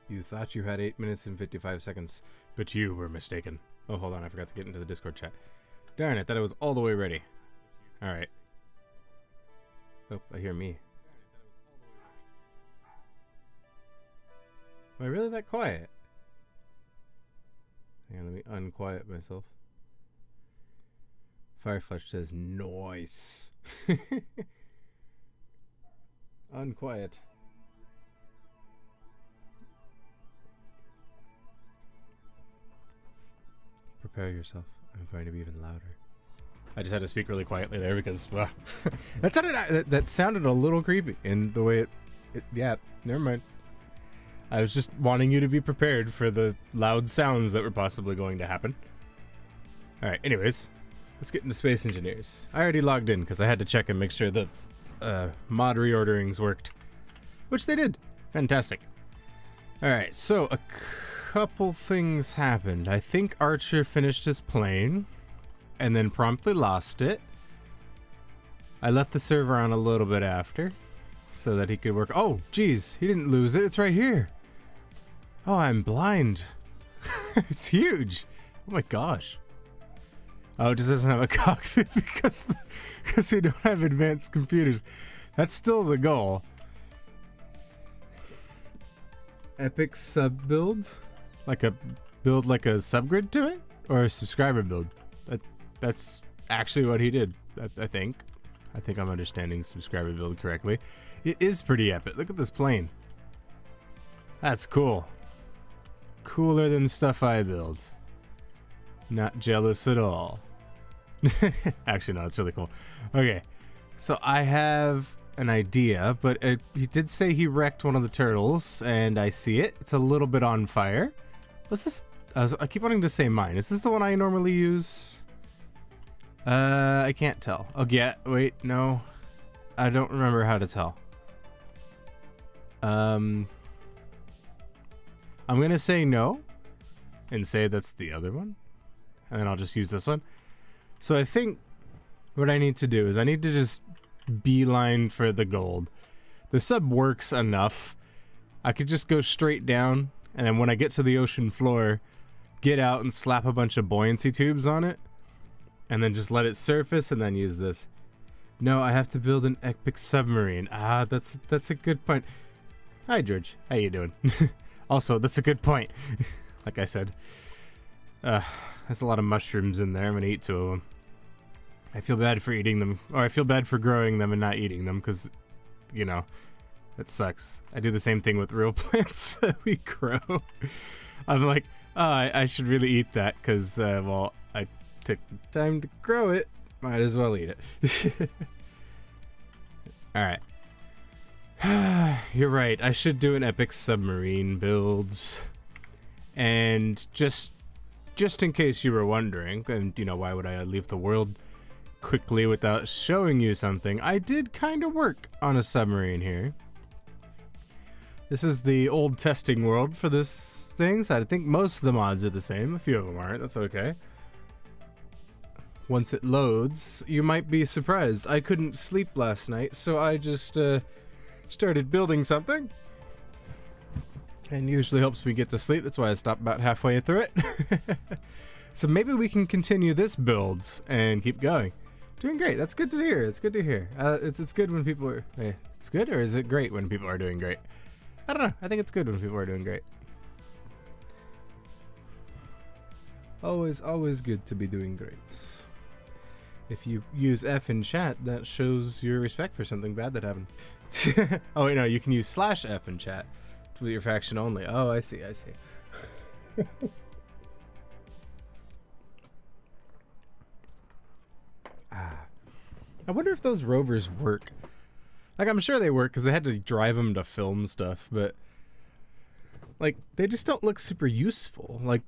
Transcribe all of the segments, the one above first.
You thought you had 8 minutes and 55 seconds, but you were mistaken. Oh, hold on, I forgot to get into the Discord chat. Darn it, thought I was all the way ready. Alright. Oh, I hear me. Am I really that quiet? Hang on, let me unquiet myself. Fireflush says, nice. Unquiet. Prepare yourself. I'm going to be even louder. I just had to speak really quietly there because that sounded a little creepy in the way it yeah, never mind. I was just wanting you to be prepared for the loud sounds that were possibly going to happen. Alright, anyways, let's get into Space Engineers. I already logged in because I had to check and make sure the mod reorderings worked, which they did. Fantastic. Alright, so a couple things happened. I think Archer finished his plane and then promptly lost it. I left the server on a little bit after so that he could work. Oh, geez, he didn't lose it. It's right here. Oh, I'm blind. It's huge. Oh my gosh. Oh, it just doesn't have a cockpit because we don't have advanced computers. That's still the goal. Epic sub build? Like a build like a subgrid to it? Or a subscriber build? That's actually what he did, I think. I think I'm understanding subscriber build correctly. It is pretty epic. Look at this plane. That's cool. Cooler than stuff I build. Not jealous at all. Actually, no, it's really cool. Okay, so I have an idea, but he did say he wrecked one of the turtles, and I see it. It's a little bit on fire. What's this? I keep wanting to say mine. Is this the one I normally use? I can't tell. Oh, yeah, wait, no. I don't remember how to tell. I'm gonna say no, and say that's the other one, and then I'll just use this one. So I think what I need to do is I need to just beeline for the gold. The sub works enough. I could just go straight down, and then when I get to the ocean floor, get out and slap a bunch of buoyancy tubes on it, and then just let it surface, and then use this. No, I have to build an epic submarine. Ah, that's a good point. Hi, George. How you doing? Also, that's a good point. Like I said. There's a lot of mushrooms in there. I'm gonna eat 2 of them. I feel bad for eating them. Or I feel bad for growing them and not eating them, because, you know, that sucks. I do the same thing with real plants that we grow. I'm like, oh, I should really eat that, because, well, I took the time to grow it. Might as well eat it. Alright. You're right. I should do an epic submarine build. And just in case you were wondering, and you know, why would I leave the world quickly without showing you something? I did kind of work on a submarine here. This is the old testing world for this thing, so I think most of the mods are the same. A few of them aren't. That's okay. Once it loads, you might be surprised. I couldn't sleep last night, so I just started building something. And usually helps me get to sleep. That's why I stopped about halfway through it. So maybe we can continue this build and keep going. Doing great. That's good to hear. It's good to hear. It's good when people are... it's good, or is it great when people are doing great? I don't know. I think it's good when people are doing great. Always good to be doing great. If you use F in chat, that shows your respect for something bad that happened. Oh wait, no, you can use /F in chat with your faction only. Oh, I see. I wonder if those rovers work. Like, I'm sure they work because they had to drive them to film stuff, but like, they just don't look super useful. Like,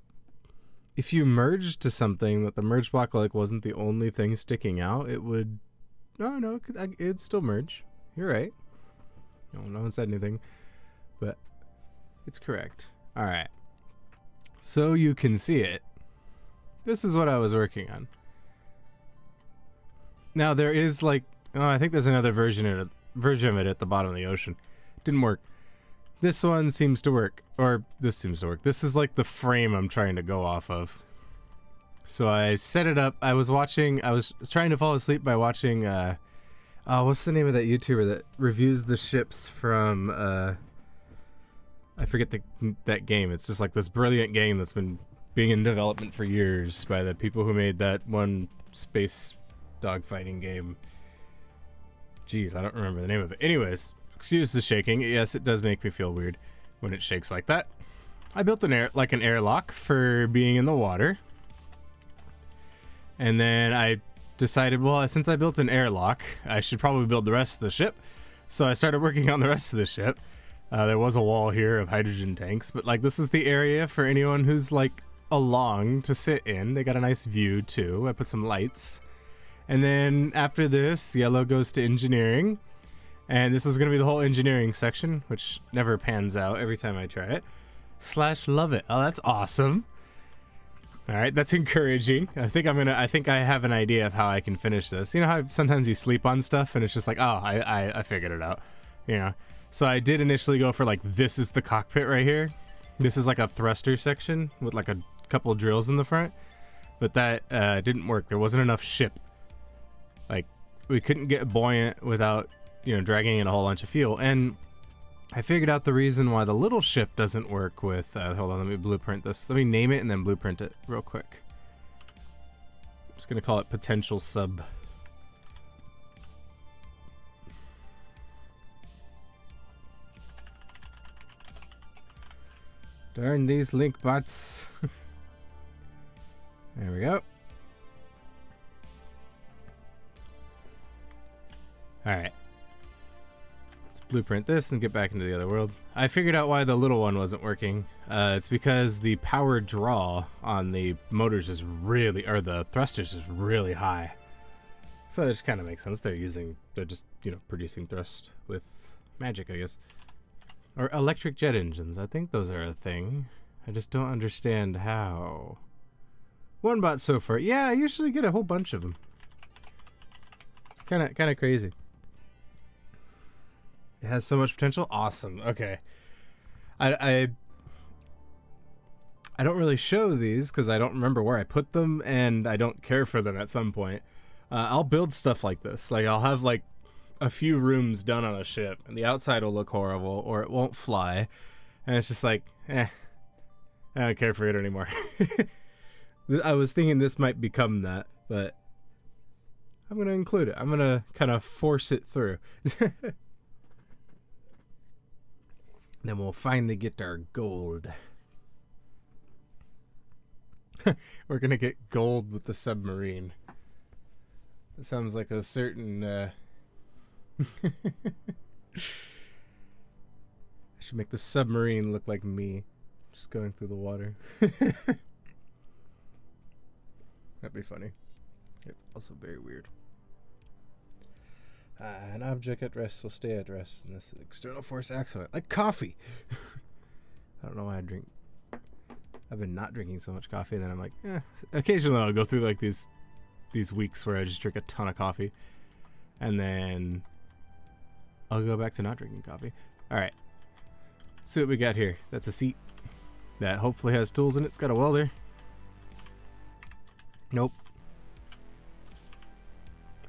if you merged to something that the merge block like wasn't the only thing sticking out, it would... No, it'd still merge. You're right. No one said anything, but it's correct. Alright. So you can see it. This is what I was working on. Now there is like... Oh, I think there's another version of it at the bottom of the ocean. Didn't work. This one seems to work, or this seems to work. This is like the frame I'm trying to go off of. So I set it up. I was trying to fall asleep by watching, what's the name of that YouTuber that reviews the ships from, I forget that game. It's just like this brilliant game that's been being in development for years by the people who made that one space dogfighting game. Jeez, I don't remember the name of it. Anyways, excuse the shaking. Yes, it does make me feel weird when it shakes like that. I built an airlock for being in the water. And then I decided, well, since I built an airlock, I should probably build the rest of the ship. So I started working on the rest of the ship. There was a wall here of hydrogen tanks, but like this is the area for anyone who's like along to sit in. They got a nice view too. I put some lights. And then after this, yellow goes to engineering. And this was going to be the whole engineering section, which never pans out every time I try it. /love it. Oh, that's awesome. All right, that's encouraging. I think I have an idea of how I can finish this. You know how sometimes you sleep on stuff and it's just like, oh, I figured it out. You know. So I did initially go for like, this is the cockpit right here. This is like a thruster section with like a couple drills in the front. But that didn't work. There wasn't enough ship. Like, we couldn't get buoyant without, you know, dragging in a whole bunch of fuel. And I figured out the reason why the little ship doesn't work with... hold on, let me blueprint this. Let me name it and then blueprint it real quick. I'm just going to call it Potential Sub. Darn these link bots. There we go. Alright. Let's blueprint this and get back into the other world. I figured out why the little one wasn't working. It's because the power draw on the motors is really, or the thrusters is really high. So it just kind of makes sense. They're just, you know, producing thrust with magic, I guess. Or electric jet engines. I think those are a thing. I just don't understand how. One bot so far. Yeah, I usually get a whole bunch of them. It's kind of crazy. It has so much potential. Awesome. Okay. I don't really show these because I don't remember where I put them and I don't care for them at some point. I'll build stuff like this. Like I'll have like a few rooms done on a ship and the outside will look horrible or it won't fly. And it's just like, I don't care for it anymore. I was thinking this might become that, but I'm going to include it. I'm going to kind of force it through. Then we'll finally get our gold. We're going to get gold with the submarine. It sounds like a certain... I should make the submarine look like me. Just going through the water. That'd be funny. Yep, also very weird. An object at rest will stay at rest unless an external force acts on it. Like coffee! I don't know why I drink... I've been not drinking so much coffee, and then I'm like, occasionally I'll go through like these weeks where I just drink a ton of coffee. And then I'll go back to not drinking coffee. Alright. See what we got here. That's a seat that hopefully has tools in it. It's got a welder. Nope.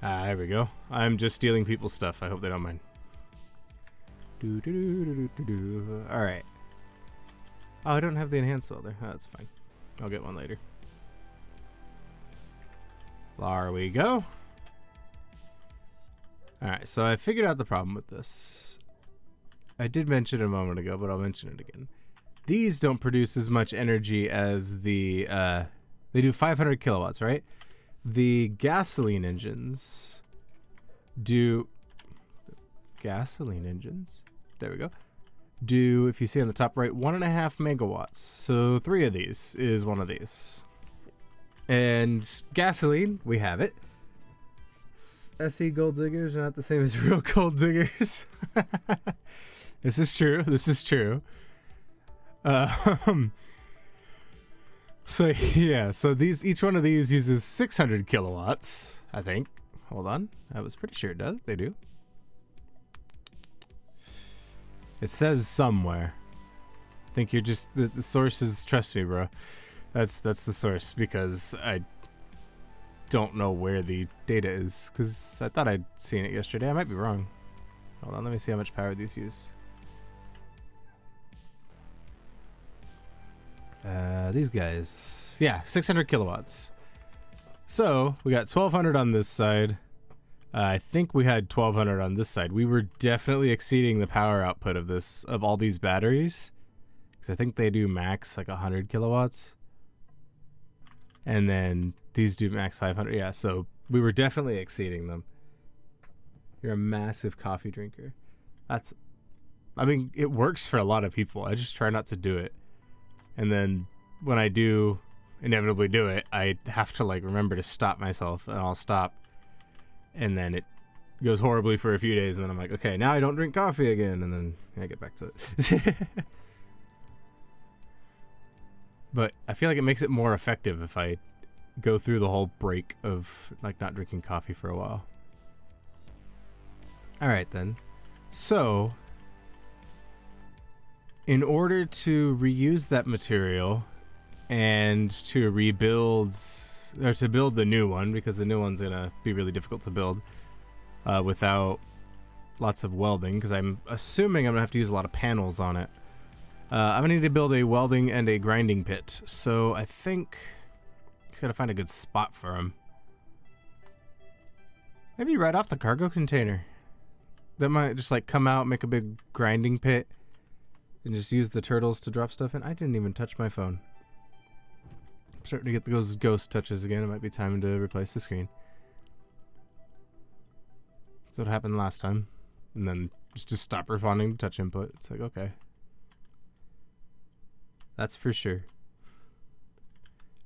There we go. I'm just stealing people's stuff. I hope they don't mind. Alright. Oh, I don't have the enhanced welder. Oh, that's fine. I'll get one later. There we go. Alright, so I figured out the problem with this. I did mention it a moment ago, but I'll mention it again. These don't produce as much energy as the... they do 500 kilowatts, right? The gasoline engines do... Gasoline engines? There we go. Do, if you see on the top right, 1.5 megawatts. So 3 of these is one of these. And gasoline, we have it. SE gold diggers are not the same as real gold diggers. This is true. This is true. So yeah, so each one of these uses 600 kilowatts, I think. Hold on, I was pretty sure it does. They do. It says somewhere. I think you're just the source is, trust me, bro. That's the source, because I don't know where the data is, because I thought I'd seen it yesterday. I might be wrong. Hold on, let me see how much power these use. These guys, yeah, 600 kilowatts. So we got 1200 on this side. I think we had 1200 on this side. We were definitely exceeding the power output of all these batteries, because I think they do max like 100 kilowatts, and then these do max 500. Yeah, so we were definitely exceeding them. You're a massive coffee drinker. I mean, it works for a lot of people. I just try not to do it. And then when I do inevitably do it, I have to like remember to stop myself, and I'll stop. And then it goes horribly for a few days, and then I'm like, okay, now I don't drink coffee again, and then I get back to it. But I feel like it makes it more effective if I go through the whole break of like not drinking coffee for a while. All right then. So in order to reuse that material and to rebuild, or to build the new one, because the new one's gonna be really difficult to build without lots of welding, because I'm assuming I'm gonna have to use a lot of panels on it. I'm gonna need to build a welding and a grinding pit, so I think just gotta find a good spot for them. Maybe right off the cargo container. That might just like come out, make a big grinding pit, and just use the turtles to drop stuff in. I didn't even touch my phone. I'm starting to get those ghost touches again. It might be time to replace the screen. That's what happened last time. And then just stop responding to touch input. It's like, okay. That's for sure.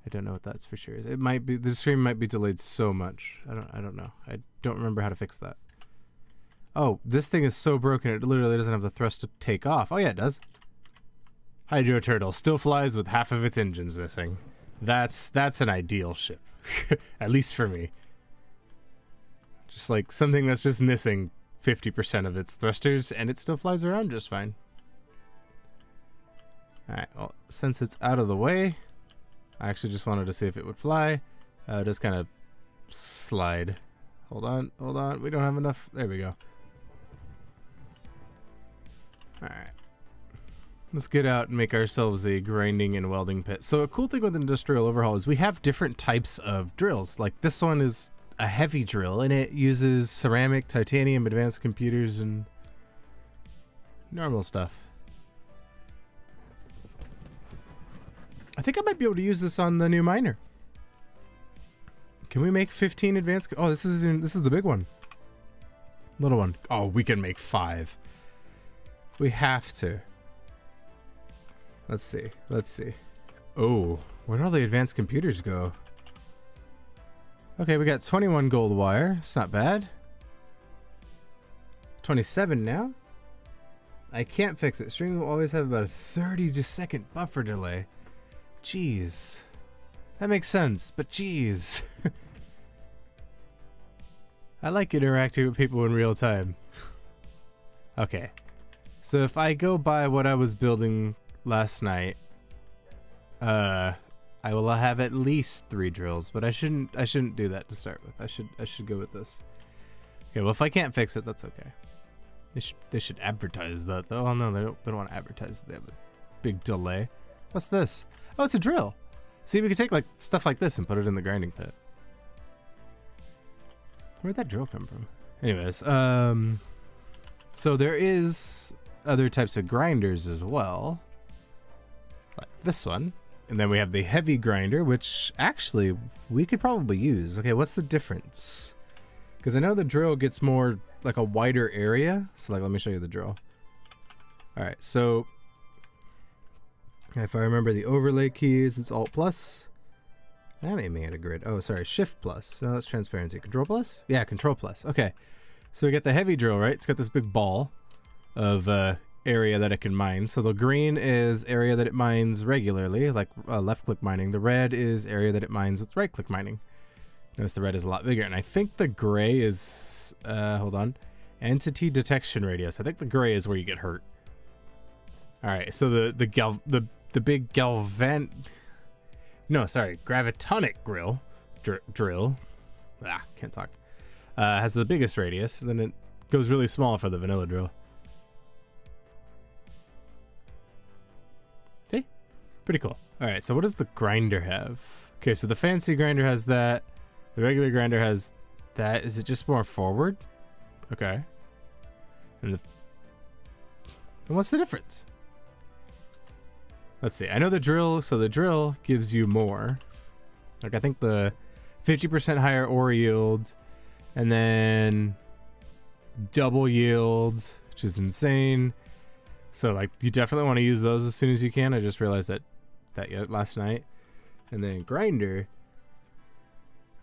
I don't know what that's for sure is. It might be, the stream might be delayed so much. I don't know. I don't remember how to fix that. Oh, this thing is so broken it literally doesn't have the thrust to take off. Oh yeah, it does. Hydro Turtle still flies with half of its engines missing. That's an ideal ship. At least for me. Just like something that's just missing 50% of its thrusters and it still flies around just fine. Alright, well, since it's out of the way, I actually just wanted to see if it would fly. Just kind of slide. Hold on. We don't have enough. There we go. Alright. Let's get out and make ourselves a grinding and welding pit. So a cool thing with Industrial Overhaul is we have different types of drills. Like this one is a heavy drill, and it uses ceramic, titanium, advanced computers, and normal stuff. I think I might be able to use this on the new miner. Can we make 15 advanced? Oh, this is the big one. Little one. Oh, we can make 5. We have to. Let's see. Oh, where'd all the advanced computers go? Okay, we got 21 gold wire. It's not bad. 27 now. I can't fix it. Streaming will always have about a 30-second buffer delay. Jeez. That makes sense, but jeez. I like interacting with people in real time. Okay. So if I go by what I was building last night, I will have at least 3 drills, but I shouldn't do that to start with. I should go with this. Okay, well if I can't fix it, that's okay. They should advertise that though. Oh no, they don't want to advertise. They have a big delay. What's this? Oh, it's a drill. See, we could take like stuff like this and put it in the grinding pit. Where'd that drill come from? Anyways, so there is other types of grinders as well, like this one. And then we have the heavy grinder, which actually we could probably use. Okay, what's the difference? Because I know the drill gets more like a wider area. So like, let me show you the drill. All right, so if I remember the overlay keys, it's Alt plus. I'm aiming at a grid. Oh, sorry, Shift plus. No, that's transparency. Control plus? Yeah, Control plus. Okay, so we get the heavy drill, right? It's got this big ball of area that it can mine. So the green is area that it mines regularly, like left-click mining. The red is area that it mines with right-click mining. Notice the red is a lot bigger. And I think the gray is, hold on, entity detection radius. I think the gray is where you get hurt. All right, so the big gravitonic drill. Can't talk. Has the biggest radius, and then it goes really small for the vanilla drill. See? Pretty cool. All right, so what does the grinder have? Okay, so the fancy grinder has that. The regular grinder has that. Is it just more forward? Okay. And what's the difference? Let's see. I know the drill. So the drill gives you more. Like I think the 50% higher ore yield, and then double yield, which is insane. So like you definitely want to use those as soon as you can. I just realized that last night. And then grinder.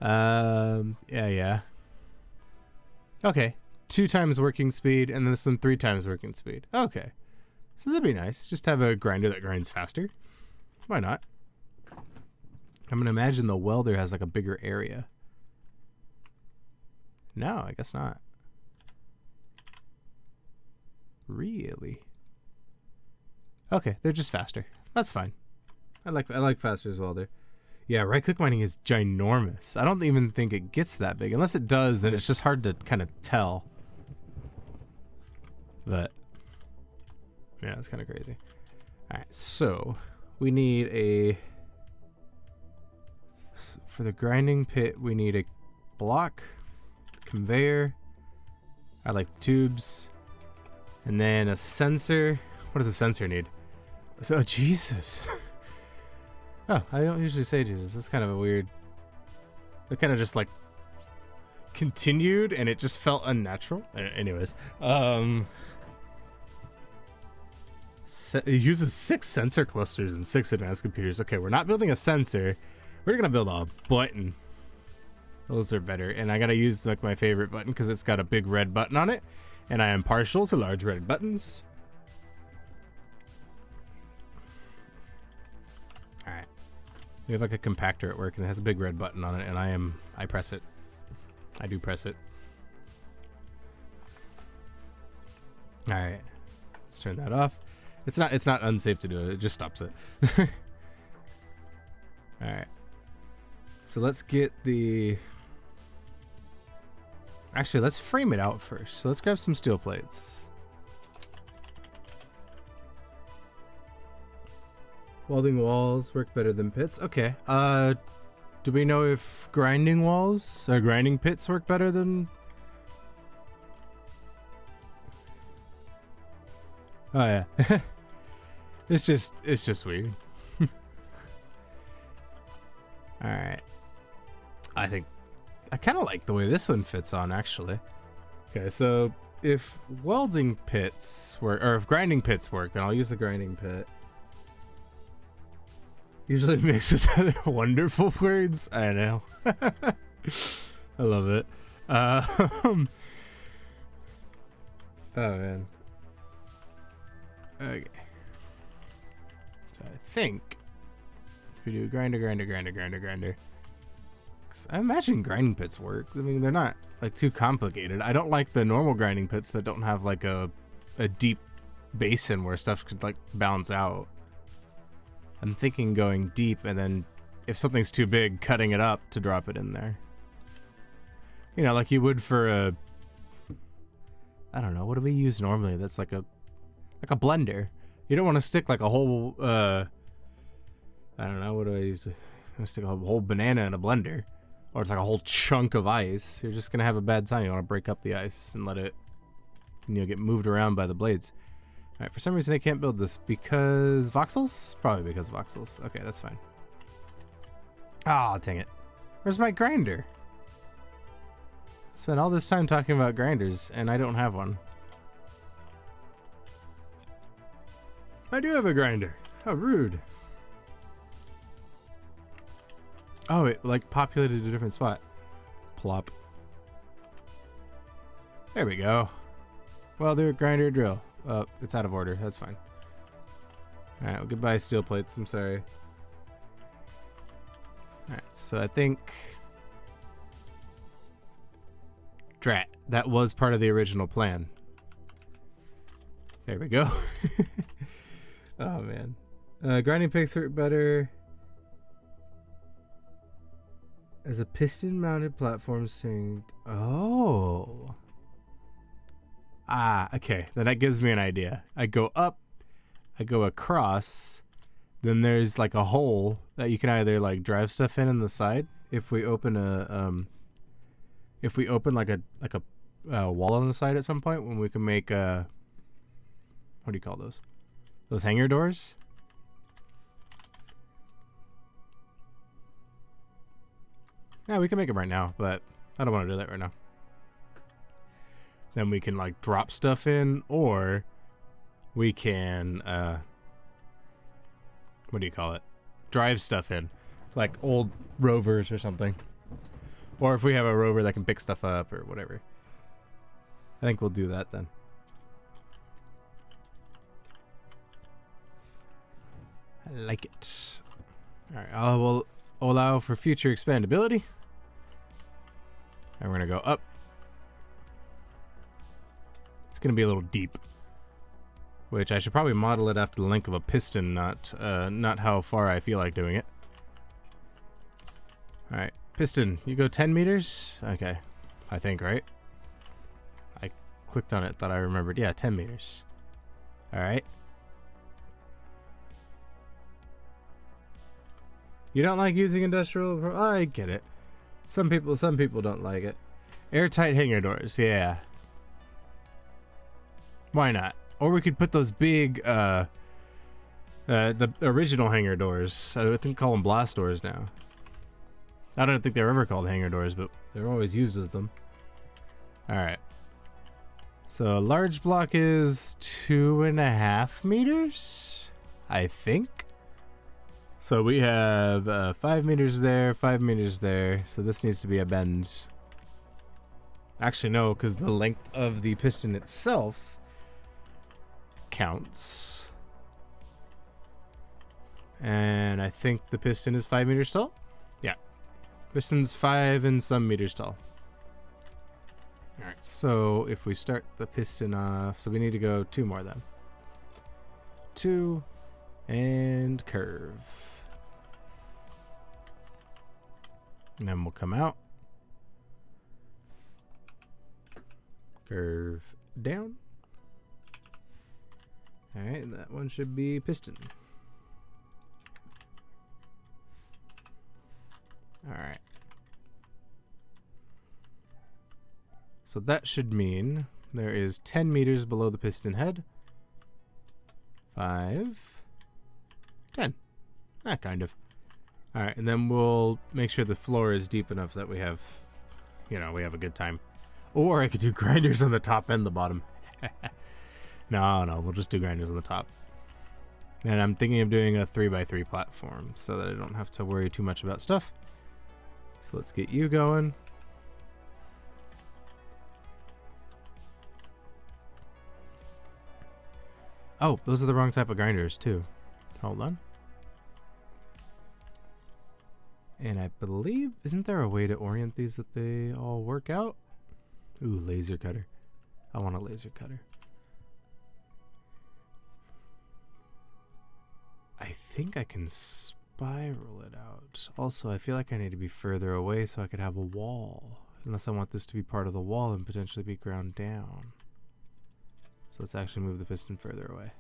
Yeah. Okay. 2 times working speed, and then this one 3 times working speed. Okay. So that'd be nice. Just have a grinder that grinds faster. Why not? I'm gonna imagine the welder has like a bigger area. No, I guess not. Really? Okay, they're just faster. That's fine. I like faster as welder. Yeah, right-click mining is ginormous. I don't even think it gets that big. Unless it does, then it's just hard to kind of tell. But yeah, it's kind of crazy. All right, so we need for the grinding pit, we need a block, conveyor. I like the tubes, and then a sensor. What does a sensor need? So Jesus. Oh, I don't usually say Jesus. It's kind of a weird. It kind of just like continued, and it just felt unnatural. Anyways, it uses 6 sensor clusters and 6 advanced computers. Okay, we're not building a sensor. We're gonna build a button. Those are better, and I gotta use like my favorite button because it's got a big red button on it, and I am partial to large red buttons. All right, we have like a compactor at work, and it has a big red button on it, and I press it. I do press it. All right, let's turn that off. It's not unsafe to do it. It just stops it. All right. So let's get the. Actually, let's frame it out first. So let's grab some steel plates. Welding walls work better than pits. Okay. Do we know if grinding walls or grinding pits work better than? Oh yeah. It's just weird. All right. I think I kind of like the way this one fits on, actually. Okay, so if welding pits work, or if grinding pits work, then I'll use the grinding pit. Usually mixed with other wonderful words. I know. I love it. Oh man. Okay. So I think if we do grinder. I imagine grinding pits work. I mean, they're not like too complicated. I don't like the normal grinding pits that don't have like a deep basin where stuff could like bounce out. I'm thinking going deep, and then if something's too big, cutting it up to drop it in there. You know, like you would for a. I don't know. What do we use normally? That's like a blender. You don't want to stick like a whole. I don't know. What do I use? I'm gonna stick a whole banana in a blender, or it's like a whole chunk of ice. You're just gonna have a bad time. You want to break up the ice and let it, get moved around by the blades. All right. For some reason, I can't build this because voxels. Probably because of voxels. Okay, that's fine. Ah, dang it. Where's my grinder? I spent all this time talking about grinders, and I don't have one. I do have a grinder. How rude. Oh, it like populated a different spot. Plop. There we go. Well, they're grinder drill. Oh, it's out of order. That's fine. Alright, well, goodbye steel plates. I'm sorry. Alright, so I think... Drat. That was part of the original plan. There we go. Oh man. Grinding picks work better as a piston mounted platform synced. Oh. Ah, okay. Then that gives me an idea. I go up, I go across, then there's like a hole that you can either like drive stuff in on the side. If we open like a wall on the side at some point, when we can make what do you call those? Those hanger doors? Yeah, we can make them right now, but I don't want to do that right now. Then we can like drop stuff in, or we can what do you call it? Drive stuff in, like old rovers or something. Or if we have a rover that can pick stuff up or whatever. I think we'll do that then. I like it. Alright, I will allow for future expandability. And we're gonna go up. It's gonna be a little deep. Which I should probably model it after the length of a piston, not how far I feel like doing it. Alright, piston, you go 10 meters? Okay, I think, right? I clicked on it, thought I remembered. Yeah, 10 meters. Alright. You don't like using industrial? I get it. Some people don't like it. Airtight hanger doors, yeah. Why not? Or we could put those big, the original hanger doors. I think call them blast doors now. I don't think they're ever called hanger doors, but they're always used as them. Alright. So a large block is 2.5 meters, I think. So we have 5 meters there, 5 meters there. So this needs to be a bend. Actually, no, because the length of the piston itself counts. And I think the piston is 5 meters tall. Yeah. Piston's 5 and some meters tall. Alright, so if we start the piston off, so we need to go 2 more then. 2 and curve. And then we'll come out. Curve down. Alright, and that one should be piston. Alright. So that should mean there is 10 meters below the piston head. 5. 10. That kind of. Alright, and then we'll make sure the floor is deep enough that we have, you know, we have a good time. Or I could do grinders on the top and the bottom. No, we'll just do grinders on the top. And I'm thinking of doing a 3x3 platform so that I don't have to worry too much about stuff. So let's get you going. Oh, those are the wrong type of grinders too. Hold on. And I believe, isn't there a way to orient these that they all work out? Ooh, laser cutter. I want a laser cutter. I think I can spiral it out. Also, I feel like I need to be further away so I could have a wall. Unless I want this to be part of the wall and potentially be ground down. So let's actually move the piston further away.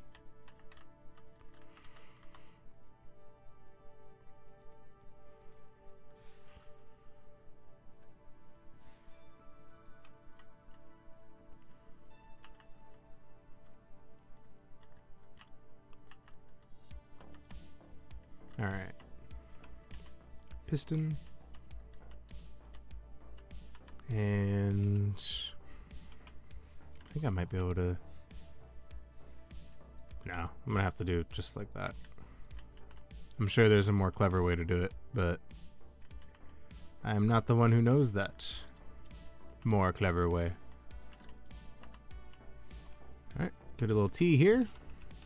Alright. Piston. And I think I might be able to. No, I'm gonna have to do it just like that. I'm sure there's a more clever way to do it, but I'm not the one who knows that more clever way. Alright, put a little T here.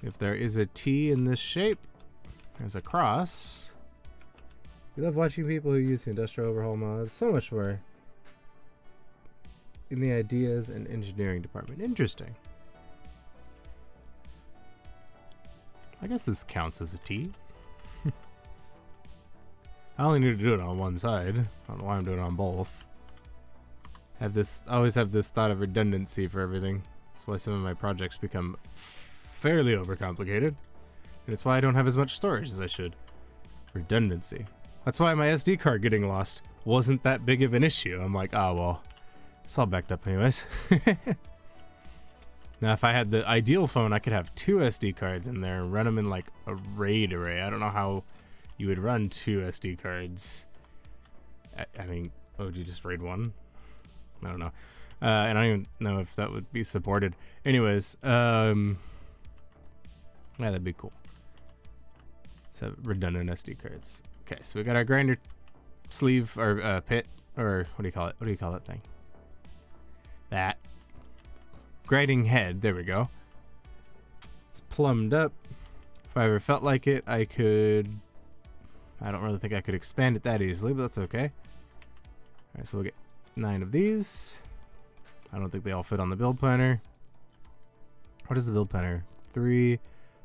If there is a T in this shape, there's a cross. We love watching people who use the Industrial Overhaul mods. So much more in the ideas and engineering department. Interesting. I guess this counts as a T. I only need to do it on one side. I don't know why I'm doing it on both. I always have this thought of redundancy for everything. That's why some of my projects become fairly overcomplicated. And it's why I don't have as much storage as I should. Redundancy. That's why my SD card getting lost wasn't that big of an issue. I'm like, oh well, it's all backed up anyways. Now if I had the ideal phone, I could have 2 SD cards in there and run them in like a RAID array. I don't know how you would run 2 SD cards. I mean, would you just RAID 1? I don't know. And I don't even know if that would be supported. Anyways, yeah, that'd be cool. So redundant SD cards. Okay, so we got our grinder sleeve or pit, or what do you call it? What do you call that thing? That grinding head. There we go. It's plumbed up. If I ever felt like it, I could. I don't really think I could expand it that easily, but that's okay. All right, so we'll get 9 of these. I don't think they all fit on the build planner. What is the build planner? 3,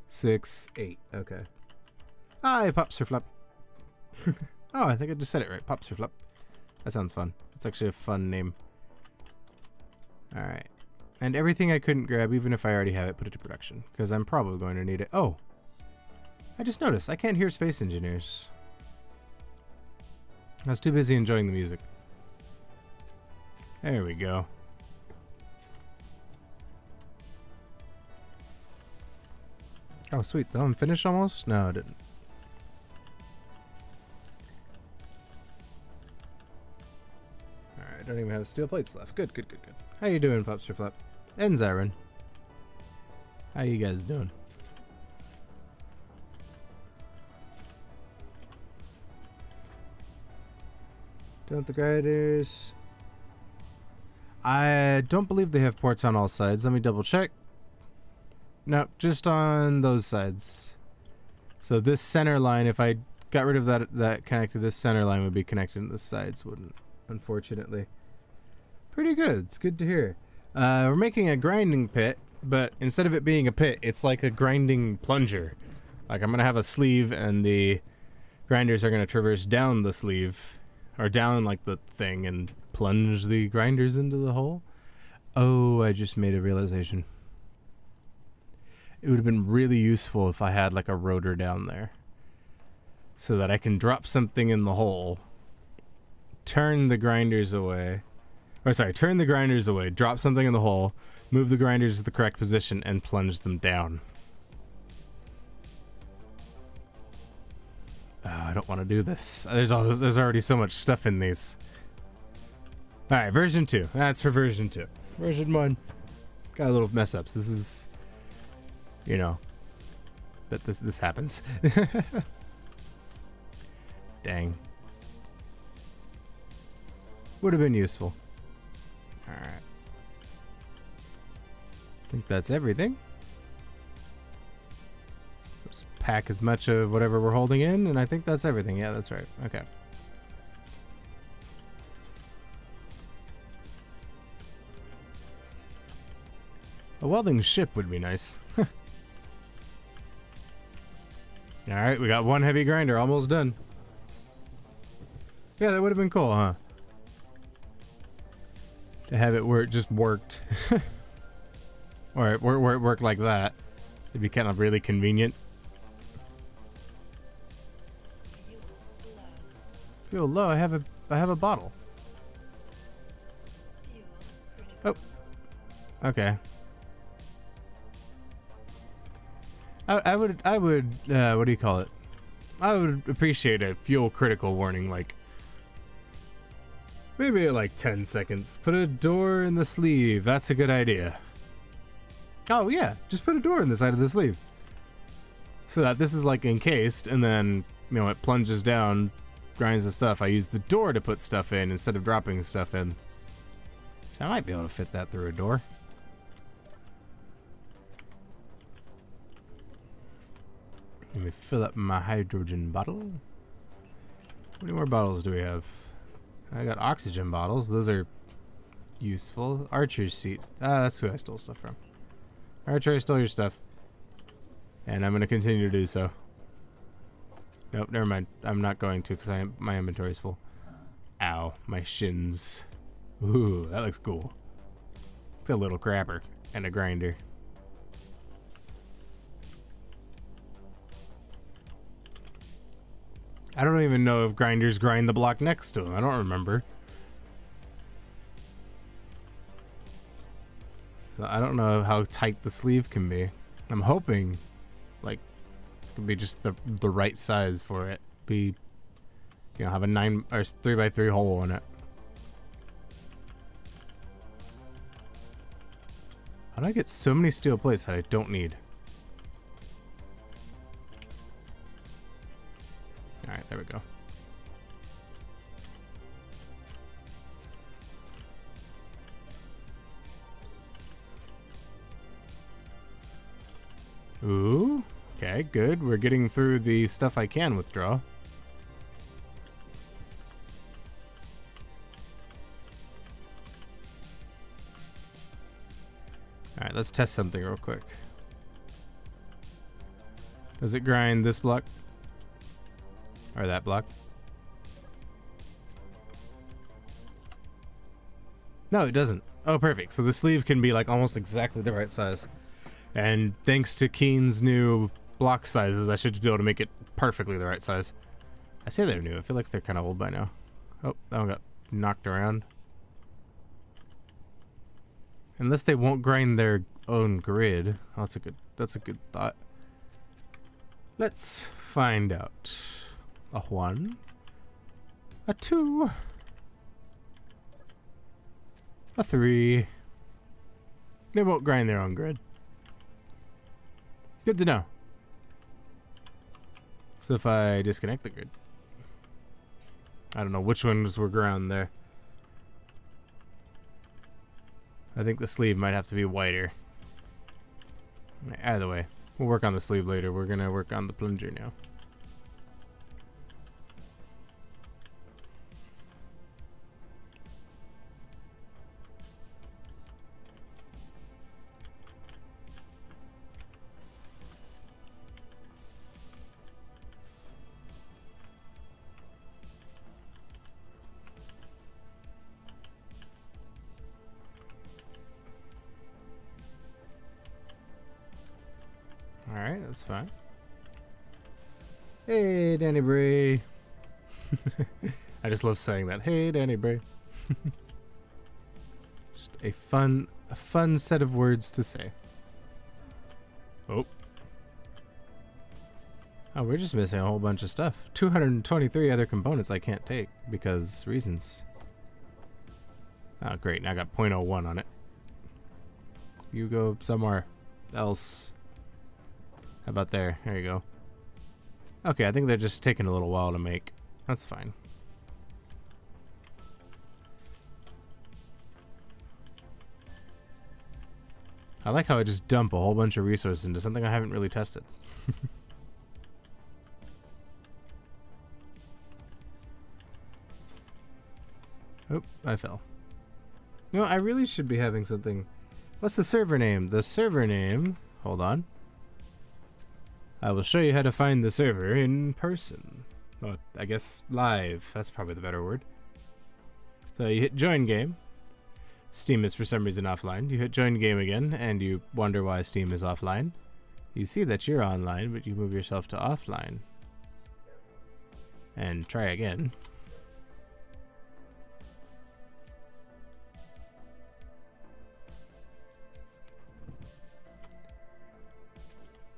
6, 8. Okay. Hi, Pops or Flop. Oh, I think I just said it right. Pops or Flop. That sounds fun. That's actually a fun name. All right. And everything I couldn't grab, even if I already have it, put it to production, because I'm probably going to need it. Oh, I just noticed I can't hear Space Engineers. I was too busy enjoying the music. There we go. Oh, sweet. Oh, I'm finished almost? No, I didn't. Alright, I don't even have steel plates left. Good, good, good, good. How you doing, Popster Flop? And Zyron. How you guys doing? Don't the grinders... I don't believe they have ports on all sides. Let me double check. No, just on those sides. So this center line, if I got rid of that connected, this center line would be connected and the sides wouldn't, unfortunately. Pretty good. It's good to hear. We're making a grinding pit, but instead of it being a pit, it's like a grinding plunger. Like I'm going to have a sleeve and the grinders are going to traverse down the sleeve, or down like the thing, and plunge the grinders into the hole. Oh, I just made a realization. It would have been really useful if I had like a rotor down there so that I can drop something in the hole, turn the grinders away, turn the grinders away, drop something in the hole, move the grinders to the correct position, and plunge them down. Oh, I don't want to do this. There's already so much stuff in these. Alright, version 2. That's for version 2. Version 1 got a little mess ups. This is, you know, that this happens. Dang. Would have been useful. Alright. I think that's everything. Just pack as much of whatever we're holding in, and I think that's everything. Yeah, that's right. Okay. A welding ship would be nice. Alright, we got one heavy grinder almost done. Yeah, that would have been cool, huh? To have it where it just worked. Or where it worked like that. It'd be kind of really convenient. Fuel low, I have a bottle. Oh. Okay. I would what do you call it? I would appreciate a fuel critical warning, like maybe like 10 seconds. Put a door in the sleeve. That's a good idea. Oh yeah, just put a door in the side of the sleeve. So that this is like encased, and then, you know, it plunges down, grinds the stuff. I use the door to put stuff in instead of dropping stuff in. So I might be able to fit that through a door. Let me fill up my hydrogen bottle. How many more bottles do we have? I got oxygen bottles. Those are useful. Archer's seat. Ah, that's who I stole stuff from. Archer, I stole your stuff. And I'm going to continue to do so. Nope, never mind. I'm not going to because my inventory's full. Ow, my shins. Ooh, that looks cool. It's a little grabber and a grinder. I don't even know if grinders grind the block next to them. I don't remember. So I don't know how tight the sleeve can be. I'm hoping, like, it can be just the right size for it. Be, you know, have a 9 or 3x3 hole in it. How do I get so many steel plates that I don't need? Alright, there we go. Ooh, okay, good. We're getting through the stuff I can withdraw. Alright, let's test something real quick. Does it grind this block? Or that block? No, it doesn't. Oh, perfect. So the sleeve can be like almost exactly the right size. And thanks to Keen's new block sizes, I should just be able to make it perfectly the right size. I say they're new. I feel like they're kind of old by now. Oh, that one got knocked around. Unless they won't grind their own grid. Oh, that's a good thought. Let's find out. A 1. A 2. A 3. They won't grind their own grid. Good to know. So if I disconnect the grid. I don't know which ones were ground there. I think the sleeve might have to be wider. Either way, we'll work on the sleeve later. We're gonna work on the plunger now. Alright, that's fine. Hey, Danny Bray. I just love saying that. Hey, Danny Bray. Just a fun set of words to say. Oh. Oh, we're just missing a whole bunch of stuff. 223 other components I can't take because reasons. Oh, great. Now I got 0.01 on it. You go somewhere else. How about there? There you go. Okay, I think they're just taking a little while to make. That's fine. I like how I just dump a whole bunch of resources into something I haven't really tested. Oop, I fell. No, I really should be having something. What's the server name? The server name... Hold on. I will show you how to find the server in person. Well, I guess live. That's probably the better word. So you hit join game. Steam is for some reason offline. You hit join game again, and you wonder why Steam is offline. You see that you're online, but you move yourself to offline. And try again.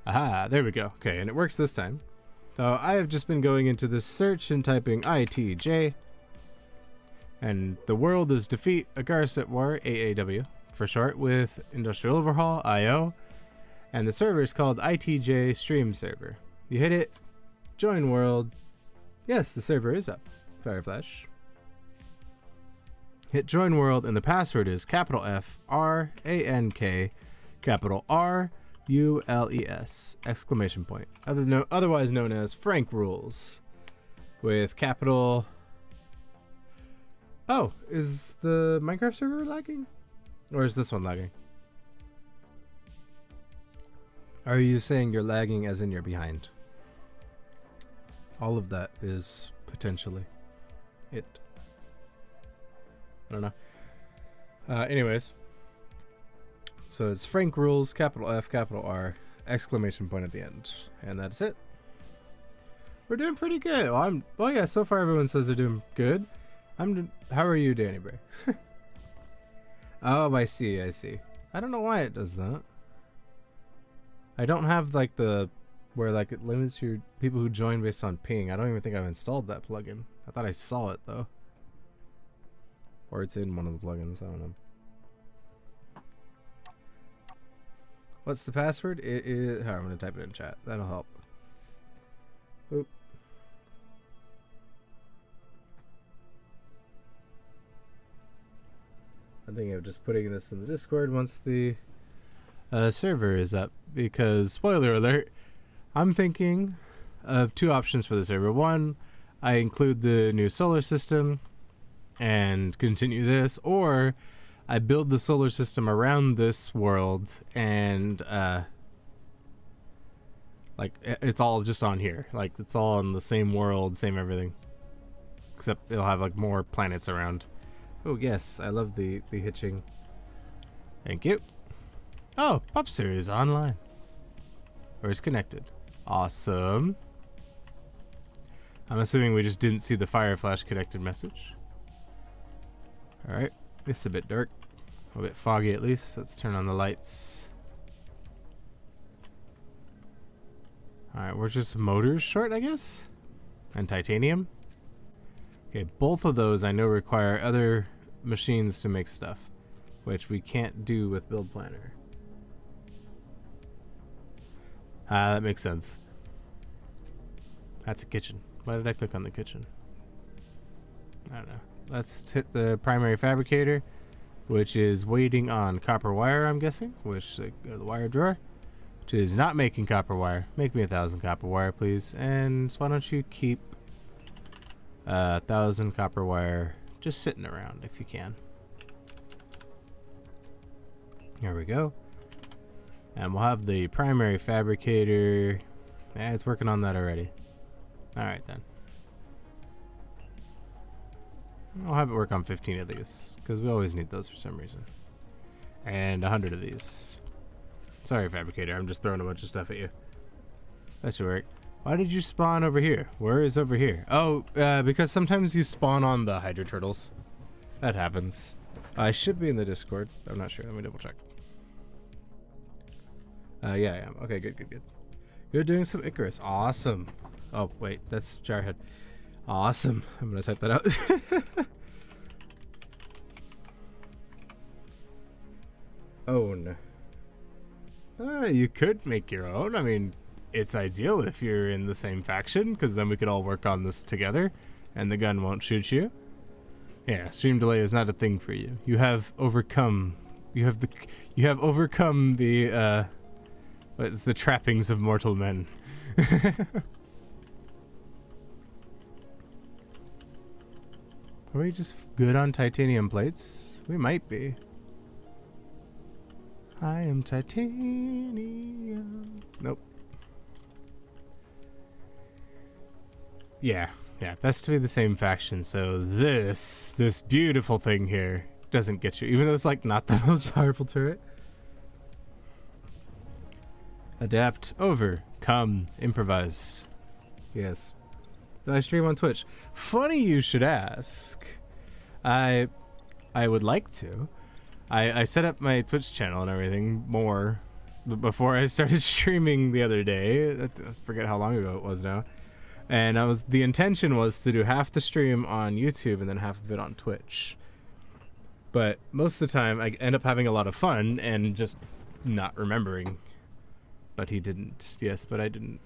Aha, there we go. Okay, and it works this time. So I have just been going into the search and typing ITJ. And the world is defeat Agaris at war, AAW, for short, with Industrial Overhaul, IO. And the server is called ITJ Stream Server. You hit it, join world. Yes, the server is up. Fireflash. Hit join world, and the password is capital F R A N K, capital R ULES, exclamation point. Otherwise known as Frank Rules. With capital... Oh, is the Minecraft server lagging? Or is this one lagging? Are you saying you're lagging as in you're behind? All of that is potentially it. I don't know. Anyways. So it's Frank rules, capital F, capital R, exclamation point at the end. And that's it. We're doing pretty good. Well, yeah, so far everyone says they're doing good. How are you, Danny Bray? Oh, I see. I don't know why it does that. I don't have like where like it limits your people who join based on ping. I don't even think I've installed that plugin. I thought I saw it though. Or it's in one of the plugins, I don't know. What's the password? It is, I'm gonna type it in chat. That'll help. Oop. I'm thinking of just putting this in the Discord once the server is up, because spoiler alert, I'm thinking of two options for the server. One, I include the new solar system and continue this, or I build the solar system around this world and like it's all just on here, like it's all in the same world, same everything, except it'll have like more planets around. Oh yes, I love the hitching. Thank you. Oh, Popster is online. Or is connected. Awesome. I'm assuming we just didn't see the Fire Flash connected message. Alright, it's a bit dark. A bit foggy at least. Let's turn on the lights. Alright, we're just motors short, I guess? And titanium. Okay, both of those I know require other machines to make stuff, which we can't do with Build Planner. That makes sense. That's a kitchen. Why did I click on the kitchen? I don't know. Let's hit the primary fabricator, which is waiting on copper wire, I'm guessing. Which, go to the wire drawer, which is not making copper wire. Make me 1,000 copper wire, please. And why don't you keep 1,000 copper wire just sitting around if you can. There we go. And we'll have the primary fabricator. Yeah, it's working on that already. Alright then. I'll have it work on 15 of these, because we always need those for some reason. And 100 of these. Sorry, fabricator, I'm just throwing a bunch of stuff at you. That should work. Why did you spawn over here? Where is over here? Oh, because sometimes you spawn on the Hydra Turtles. That happens. I should be in the Discord. I'm not sure. Let me double check. Yeah, I am. Okay, good. You're doing some Icarus. Awesome. Oh, wait. That's Jarhead. Awesome. I'm going to type that out. Own. You could make your own. I mean, it's ideal if you're in the same faction, because then we could all work on this together and the gun won't shoot you. Yeah, stream delay is not a thing for you. You have overcome overcome the what's the trappings of mortal men. Are we just good on titanium plates? We might be. I am titanium. Nope. Yeah, best to be the same faction. So this beautiful thing here doesn't get you, even though it's like not the most powerful turret. Adapt, overcome, improvise. Yes. Do I stream on Twitch? Funny you should ask. I would like to. I set up my Twitch channel and everything more before I started streaming the other day. I forget how long ago it was now. And the intention was to do half the stream on YouTube and then half of it on Twitch. But most of the time I end up having a lot of fun and just not remembering. But he didn't. Yes, but I didn't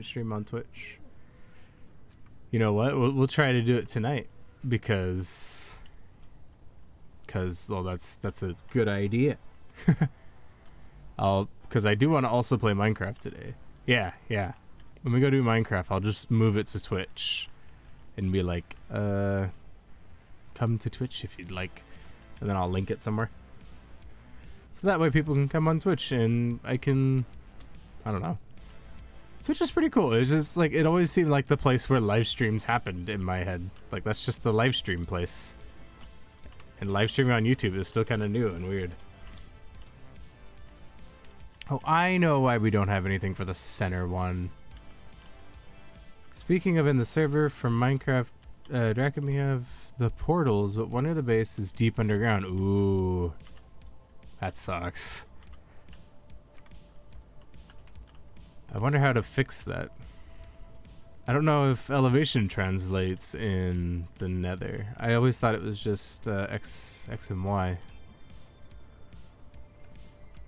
stream on Twitch. You know what? We'll try to do it tonight because well, that's a good idea. Because I do want to also play Minecraft today. Yeah. When we go do Minecraft, I'll just move it to Twitch and be like, come to Twitch if you'd like, and then I'll link it somewhere. So that way people can come on Twitch and I don't know. Twitch is pretty cool. It's just like, it always seemed like the place where live streams happened in my head. Like, that's just the live stream place. And live streaming on YouTube is still kind of new and weird. Oh, I know why we don't have anything for the center one. Speaking of in the server for Minecraft, Draken, we have the portals, but one of the base is deep underground. Ooh. That sucks. I wonder how to fix that. I don't know if elevation translates in the nether. I always thought it was just X and Y.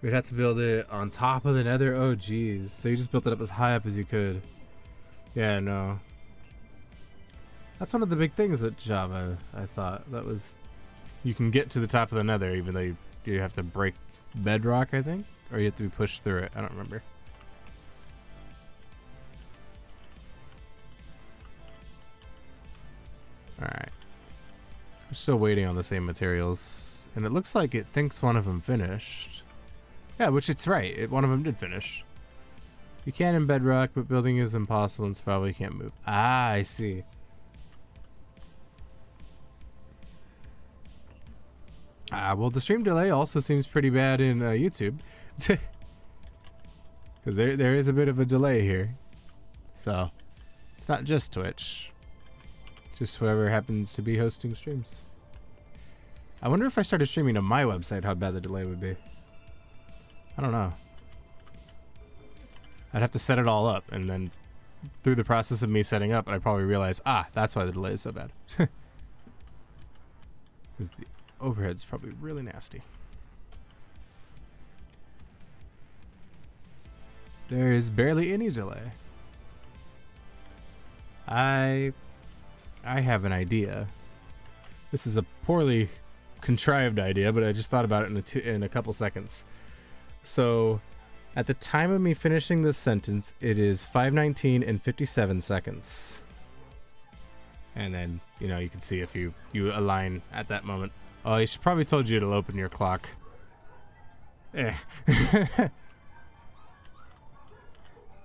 We'd have to build it on top of the nether? Oh geez. So you just built it up as high up as you could. Yeah, no. That's one of the big things at Java, I thought. That was... You can get to the top of the nether even though you have to break bedrock, I think? Or you have to be pushed through it. I don't remember. Alright. We're still waiting on the same materials. And it looks like it thinks one of them finished. Yeah, which it's right. One of them did finish. You can in bedrock, but building is impossible and probably can't move. Ah, I see. Well, the stream delay also seems pretty bad in YouTube. Because there is a bit of a delay here. So, it's not just Twitch. Just whoever happens to be hosting streams. I wonder if I started streaming on my website, how bad the delay would be. I don't know. I'd have to set it all up, and then through the process of me setting up, I'd probably realize, that's why the delay is so bad. Because the overhead's probably really nasty. There is barely any delay. I have an idea. This is a poorly contrived idea, but I just thought about it in a couple seconds. So, at the time of me finishing this sentence, it is 5:19 and 57 seconds. And then, you know, you can see if you align at that moment. Oh, I should probably told you to open your clock. Eh.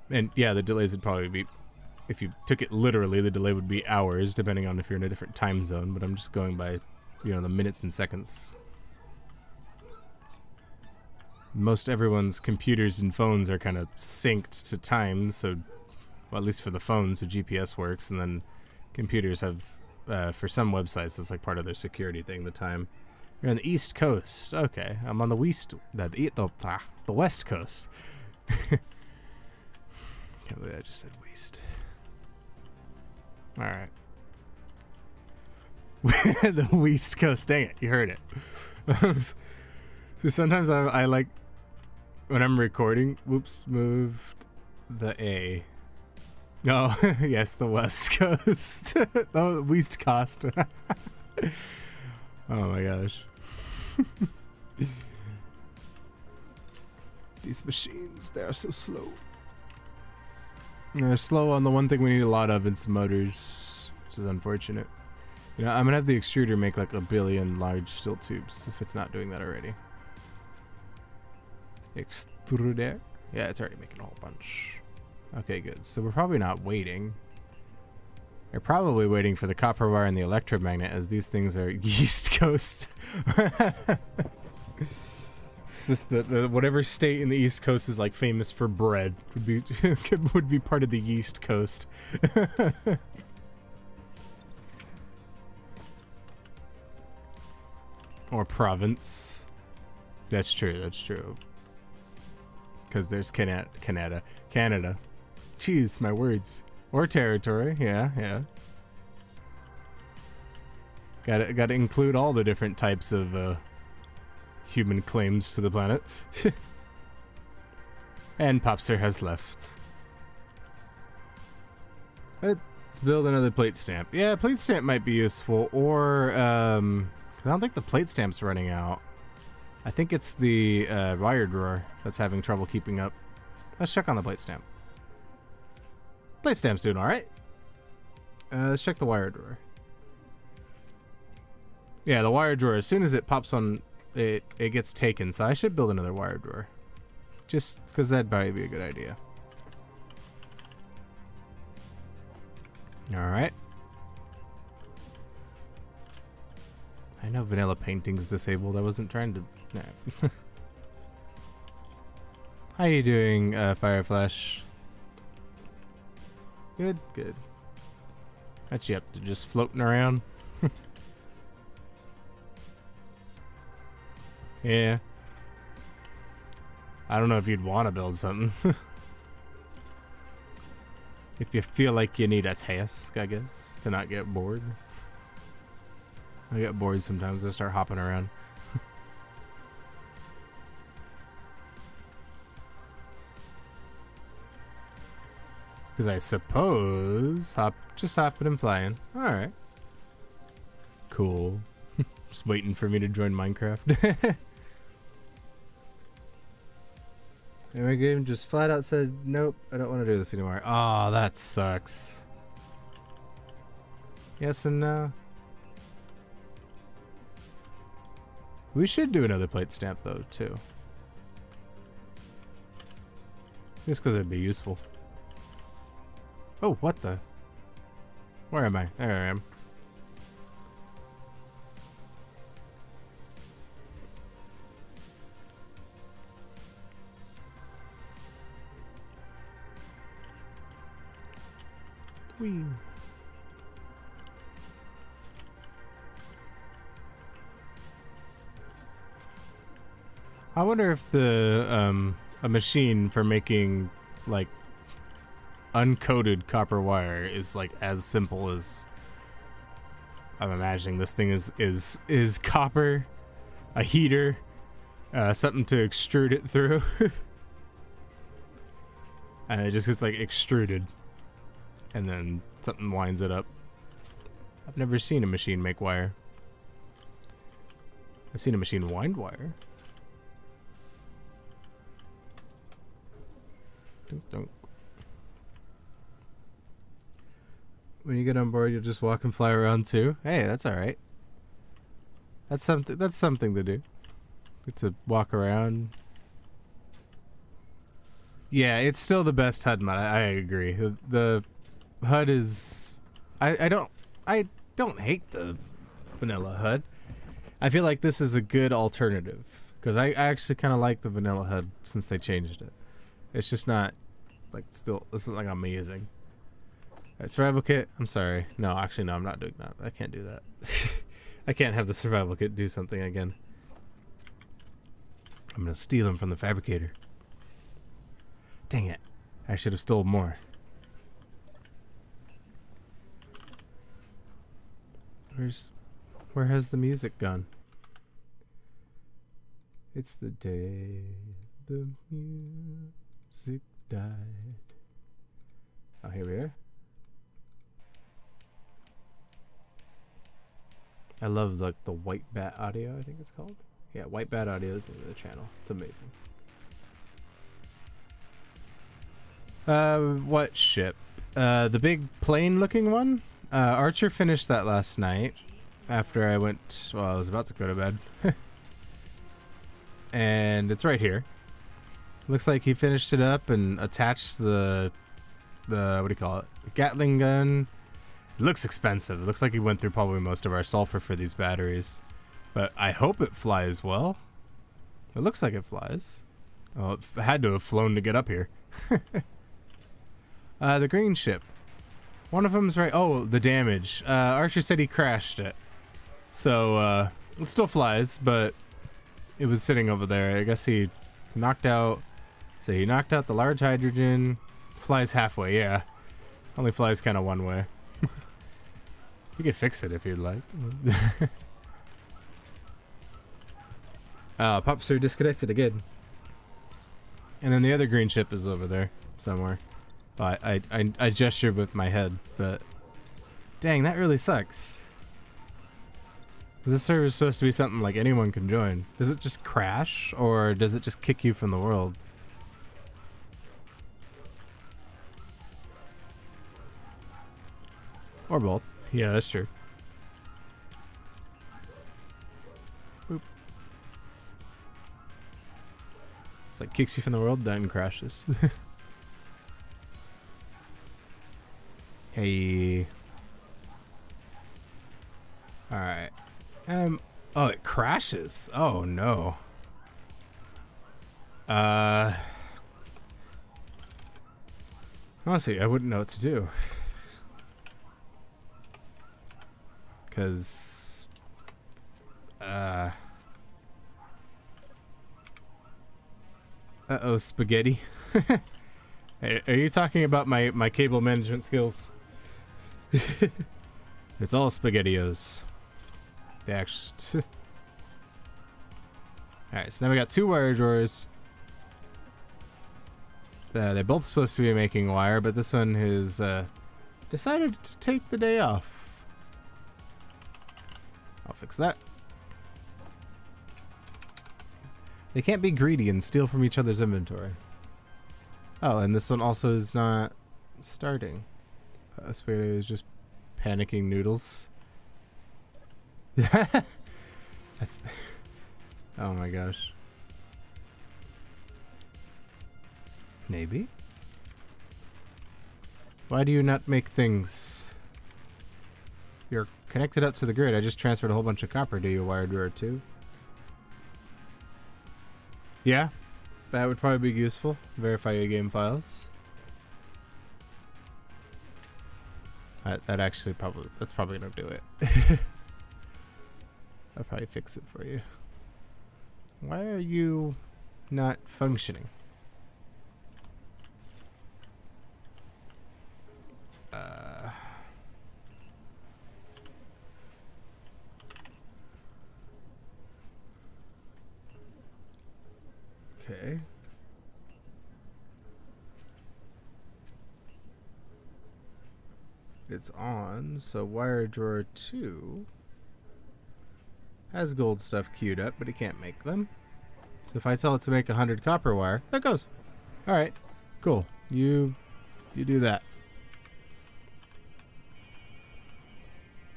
And yeah, the delays would probably be, if you took it literally, the delay would be hours, depending on if you're in a different time zone. But I'm just going by, you know, the minutes and seconds. Most everyone's computers and phones are kind of synced to time, so, well, at least for the phones, so GPS works, and then computers have, for some websites, that's like part of their security thing, the time. You're on the East Coast. Okay, I'm on the the West Coast. Can't believe I just said West. Alright. The West Coast, dang it, you heard it. So sometimes I like, when I'm recording, whoops, moved the A. Oh, yes, the West Coast. The West Coast. Oh my gosh. These machines, they are so slow. They're slow on the one thing we need a lot of, it's motors, which is unfortunate. You know, I'm gonna have the extruder make like 1 billion large steel tubes if it's not doing that already. Extruder? Yeah, it's already making a whole bunch. Okay, good. So we're probably not waiting. You're probably waiting for the copper wire and the electromagnet, as these things are East Coast. It's just the whatever state in the East Coast is like famous for bread would be would be part of the East Coast. Or province. That's true. That's true. Because there's Canada. Jeez, my words. Or territory. Yeah, yeah. Gotta include all the different types of human claims to the planet. And Popster has left. Let's build another plate stamp. Yeah, plate stamp might be useful. Or, I don't think the plate stamp's running out. I think it's the wire drawer that's having trouble keeping up. Let's check on the plate stamp. Plate stamp's doing alright. Let's check the wire drawer. Yeah, the wire drawer, as soon as it pops on it gets taken. So I should build another wire door. Just because that'd probably be a good idea. Alright. I know vanilla painting's disabled. I wasn't trying to... Nah. How you doing, Fireflash? Good, good. Got you up to just floating around. Yeah. I don't know if you'd want to build something. If you feel like you need a task, I guess, to not get bored. I get bored sometimes. I start hopping around. Because I suppose just hopping and flying. All right. Cool. Just waiting for me to join Minecraft. And my game just flat out said, nope, I don't want to do this anymore. Oh, that sucks. Yes and no. We should do another plate stamp though, too. Just because it'd be useful. Oh, what the? Where am I? There I am. Whee. I wonder if the a machine for making like uncoated copper wire is like as simple as I'm imagining. This thing is copper, a heater, something to extrude it through, and it just gets like extruded, and then something winds it up. I've never seen a machine make wire. I've seen a machine wind wire. Don't. When you get on board, you'll just walk and fly around too. Hey, that's all right. That's something to do. To walk around. Yeah, it's still the best HUD mod. I agree. The HUD is. I don't hate the vanilla HUD. I feel like this is a good alternative because I actually kind of like the vanilla HUD since they changed it. It's just not like still. This is like amazing. Survival kit. I'm sorry. No, actually, no. I'm not doing that. I can't do that. I can't have the survival kit do something again. I'm gonna steal them from the fabricator. Dang it! I should have stolen more. Where has the music gone? It's the day the music died. Oh, here we are. I love like the White Bat audio, I think it's called. Yeah, White Bat audio is in the channel. It's amazing. What ship? The big plane looking one? Archer finished that last night after I went, well, I was about to go to bed. And it's right here. Looks like he finished it up and attached the what do you call it? The Gatling gun. It looks expensive. It looks like he went through probably most of our sulfur for these batteries. But I hope it flies well. It looks like it flies. Oh, it had to have flown to get up here. The green ship. One of them's right. Oh, the damage. Archer said he crashed it. So, it still flies, but it was sitting over there. I guess he knocked out... So he knocked out the large hydrogen. Flies halfway, yeah. Only flies kind of one way. You could fix it if you'd like. Pops through disconnected again. And then the other green ship is over there somewhere. I gestured with my head, but dang, that really sucks. This server is supposed to be something like anyone can join. Does it just crash, or does it just kick you from the world? Or both. Yeah, that's true. Boop. It's like kicks you from the world, then crashes. Hey. Alright. Oh, it crashes. Oh, no. Honestly, I wouldn't know what to do. Because... Uh-oh, spaghetti. Hey, are you talking about my cable management skills? It's all SpaghettiOs. They actually... Alright, so now we got 2 wire drawers. They're both supposed to be making wire, but this one has decided to take the day off. I'll fix that. They can't be greedy and steal from each other's inventory. Oh, and this one also is not starting. Spaghetti is just panicking noodles. Oh my gosh. Maybe? Why do you not make things? You're connected up to the grid. I just transferred a whole bunch of copper. Do you wired drawer too? Yeah, that would probably be useful. Verify your game files. That actually that's probably gonna do it. I'll probably fix it for you. Why are you not functioning? Okay. It's on, so wire drawer 2 has gold stuff queued up, but it can't make them. So if I tell it to make 100 copper wire, there it goes. Alright, cool. You do that.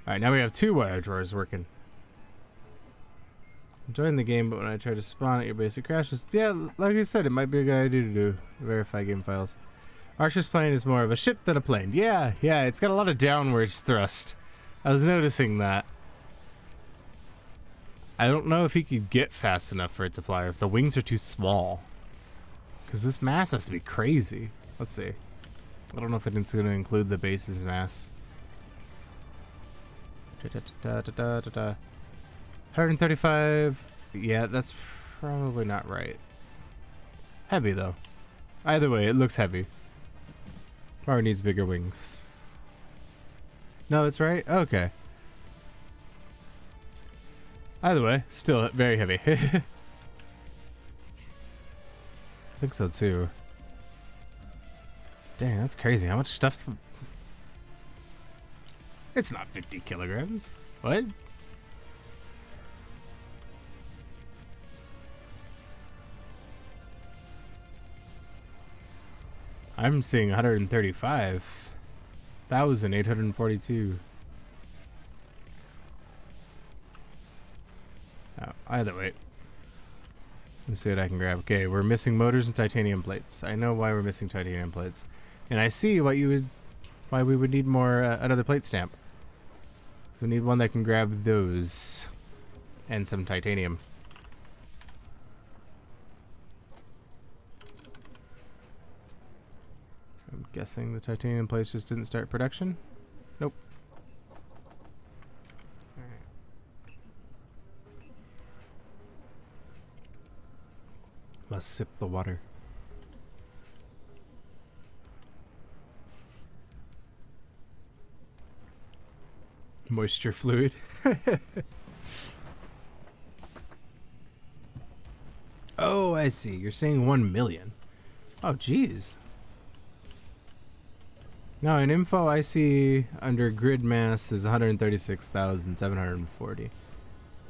Alright, now we have 2 wire drawers working. Enjoying the game, but when I try to spawn at your base, it crashes. Yeah, like I said, it might be a good idea to do. Verify game files. Archer's plane is more of a ship than a plane. Yeah, it's got a lot of downwards thrust. I was noticing that. I don't know if he could get fast enough for it to fly, or if the wings are too small. Because this mass has to be crazy. Let's see. I don't know if it's going to include the base's mass. 135. Yeah, that's probably not right. Heavy, though. Either way, it looks heavy. Probably needs bigger wings. No, it's right? Okay. Either way, still very heavy. I think so, too. Dang, that's crazy. How much stuff... It's not 50 kilograms. What? I'm seeing 135,842. Oh, either way. Let's see what I can grab. Okay, we're missing motors and titanium plates. I know why we're missing titanium plates. And I see why we would need more another plate stamp. So we need one that can grab those. And some titanium. I'm guessing the titanium plates just didn't start production? Nope. Alright. Must sip the water. Moisture fluid. Oh, I see. You're saying 1 million. Oh, geez. No, in info I see under grid mass is 136,740.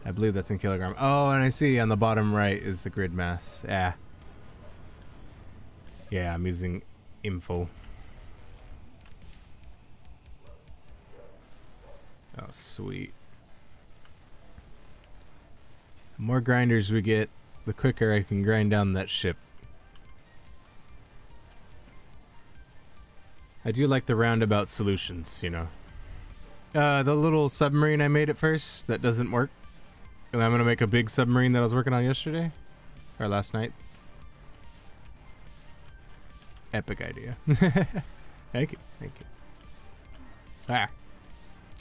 I believe that's in kilogram. Oh, and I see on the bottom right is the grid mass. Yeah. Yeah, I'm using info. Oh, sweet. The more grinders we get, the quicker I can grind down that ship. I do like the roundabout solutions, you know. The little submarine I made at first that doesn't work. And I'm gonna make a big submarine that I was working on yesterday. Or last night. Epic idea. Thank you, thank you. Ah.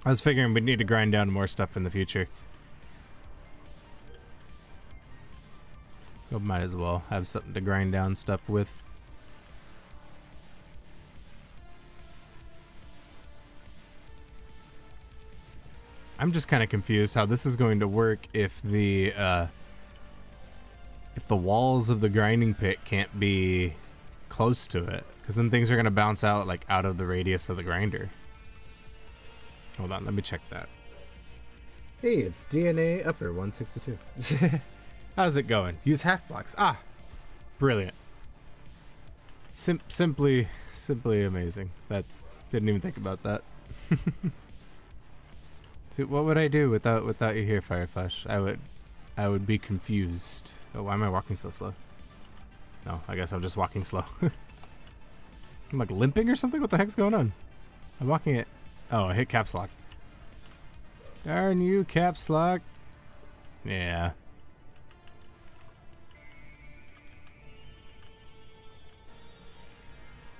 I was figuring we'd need to grind down more stuff in the future. Well, might as well have something to grind down stuff with. I'm just kind of confused how this is going to work if the walls of the grinding pit can't be close to it, because then things are going to bounce out like out of the radius of the grinder. Hold on, let me check that. Hey, it's DNA Upper 162. How's it going? Use half blocks. Ah, brilliant. Simply amazing. That didn't even think about that. So what would I do without you here, Fireflash? I would be confused. Oh, why am I walking so slow? No, I guess I'm just walking slow. I'm like limping or something? What the heck's going on? I'm walking it. Oh, I hit caps lock. Darn you, caps lock. Yeah.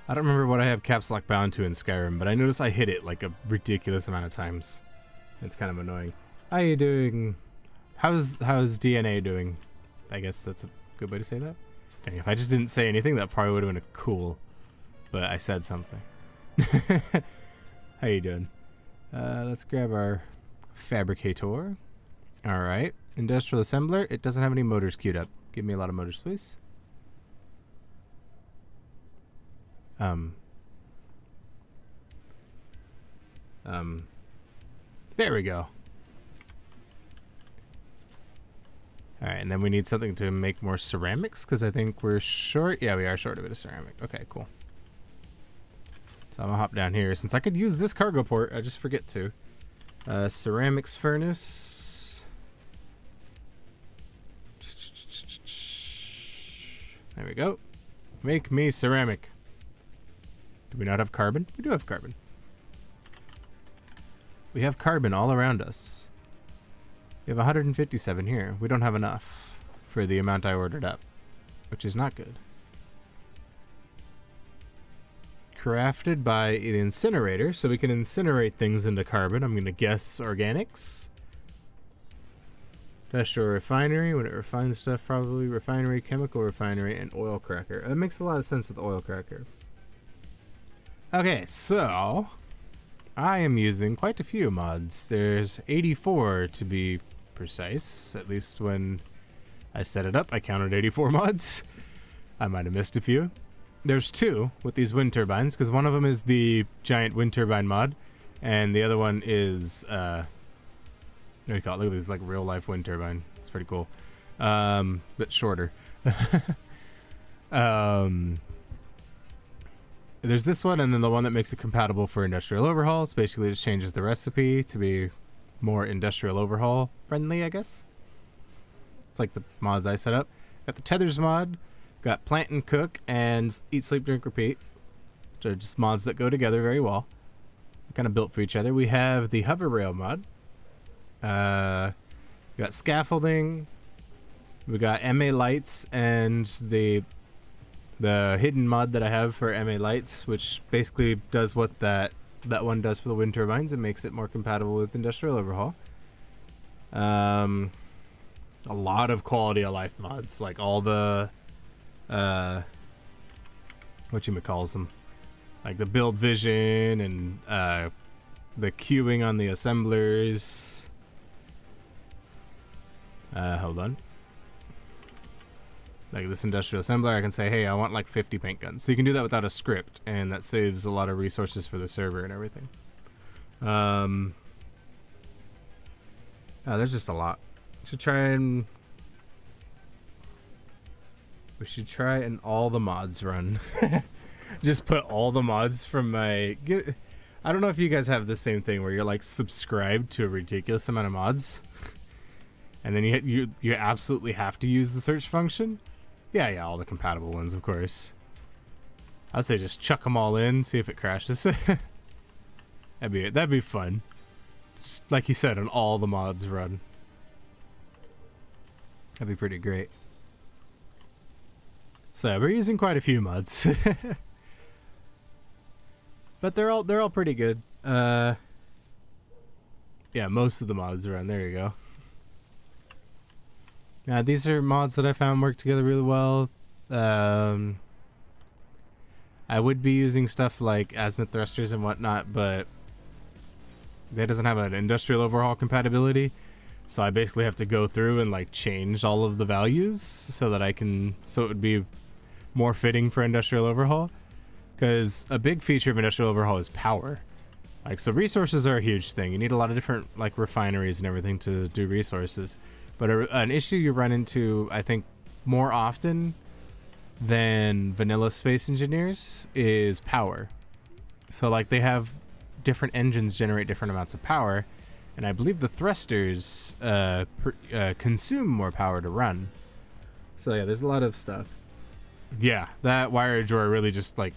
I don't remember what I have caps lock bound to in Skyrim, but I notice I hit it like a ridiculous amount of times. It's kind of annoying. How you doing? How's DNA doing? I guess that's a good way to say that. Dang, if I just didn't say anything, that probably would have been a cool. But I said something. How you doing? Let's grab our fabricator. All right, industrial assembler. It doesn't have any motors queued up. Give me a lot of motors, please. There we go. Alright, and then we need something to make more ceramics, because I think we're short. Yeah, we are short a bit of ceramic. Okay, cool. So I'm gonna hop down here. Since I could use this cargo port, I just forget to. Ceramics furnace. There we go. Make me ceramic. Do we not have carbon? We do have carbon. We have carbon all around us. We have 157 here. We don't have enough for the amount I ordered up, which is not good. Crafted by the incinerator, so we can incinerate things into carbon. I'm going to guess organics. Industrial refinery, when it refines stuff, probably refinery, chemical refinery, and oil cracker. That makes a lot of sense with oil cracker. Okay, so I am using quite a few mods. There's 84 to be precise. At least when I set it up, I counted 84 mods. I might have missed a few. There's 2 with these wind turbines, because one of them is the giant wind turbine mod, and the other one is what do you call it? Look at this, like real life wind turbine. It's pretty cool. But shorter. There's this one, and then the one that makes it compatible for Industrial Overhaul. It's basically just changes the recipe to be more Industrial Overhaul friendly, I guess. It's like the mods I set up. Got the Tethers mod, got Plant and Cook, and Eat, Sleep, Drink, Repeat. Which are just mods that go together very well. Kind of built for each other. We have the Hover Rail mod. We got Scaffolding. We got MA Lights, and the hidden mod that I have for MA Lights, which basically does what that one does for the wind turbines and makes it more compatible with Industrial Overhaul. A lot of quality of life mods, like all the whatchamacalls them, like the build vision and the queuing on the assemblers. Hold on. Like this industrial assembler, I can say, hey, I want like 50 paint guns. So you can do that without a script, and that saves a lot of resources for the server and everything. There's just a lot. We should try and all the mods run. Just put all the mods from my... I don't know if you guys have the same thing where you're like subscribed to a ridiculous amount of mods. And then you absolutely have to use the search function. Yeah, all the compatible ones, of course. I'd say just chuck them all in, see if it crashes. That'd be fun. Just like you said, on all the mods run. That'd be pretty great. So yeah, we're using quite a few mods. But they're all pretty good. Yeah, most of the mods are on. There you go. Yeah, these are mods that I found work together really well. I would be using stuff like azimuth thrusters and whatnot, but that doesn't have an industrial overhaul compatibility. So I basically have to go through and like change all of the values so that it would be more fitting for industrial overhaul. Because a big feature of industrial overhaul is power. Like, so resources are a huge thing. You need a lot of different like refineries and everything to do resources. But an issue you run into, I think, more often than vanilla Space Engineers is power. So like they have different engines generate different amounts of power, and I believe the thrusters consume more power to run. So yeah, there's a lot of stuff. Yeah, that wire drawer really just like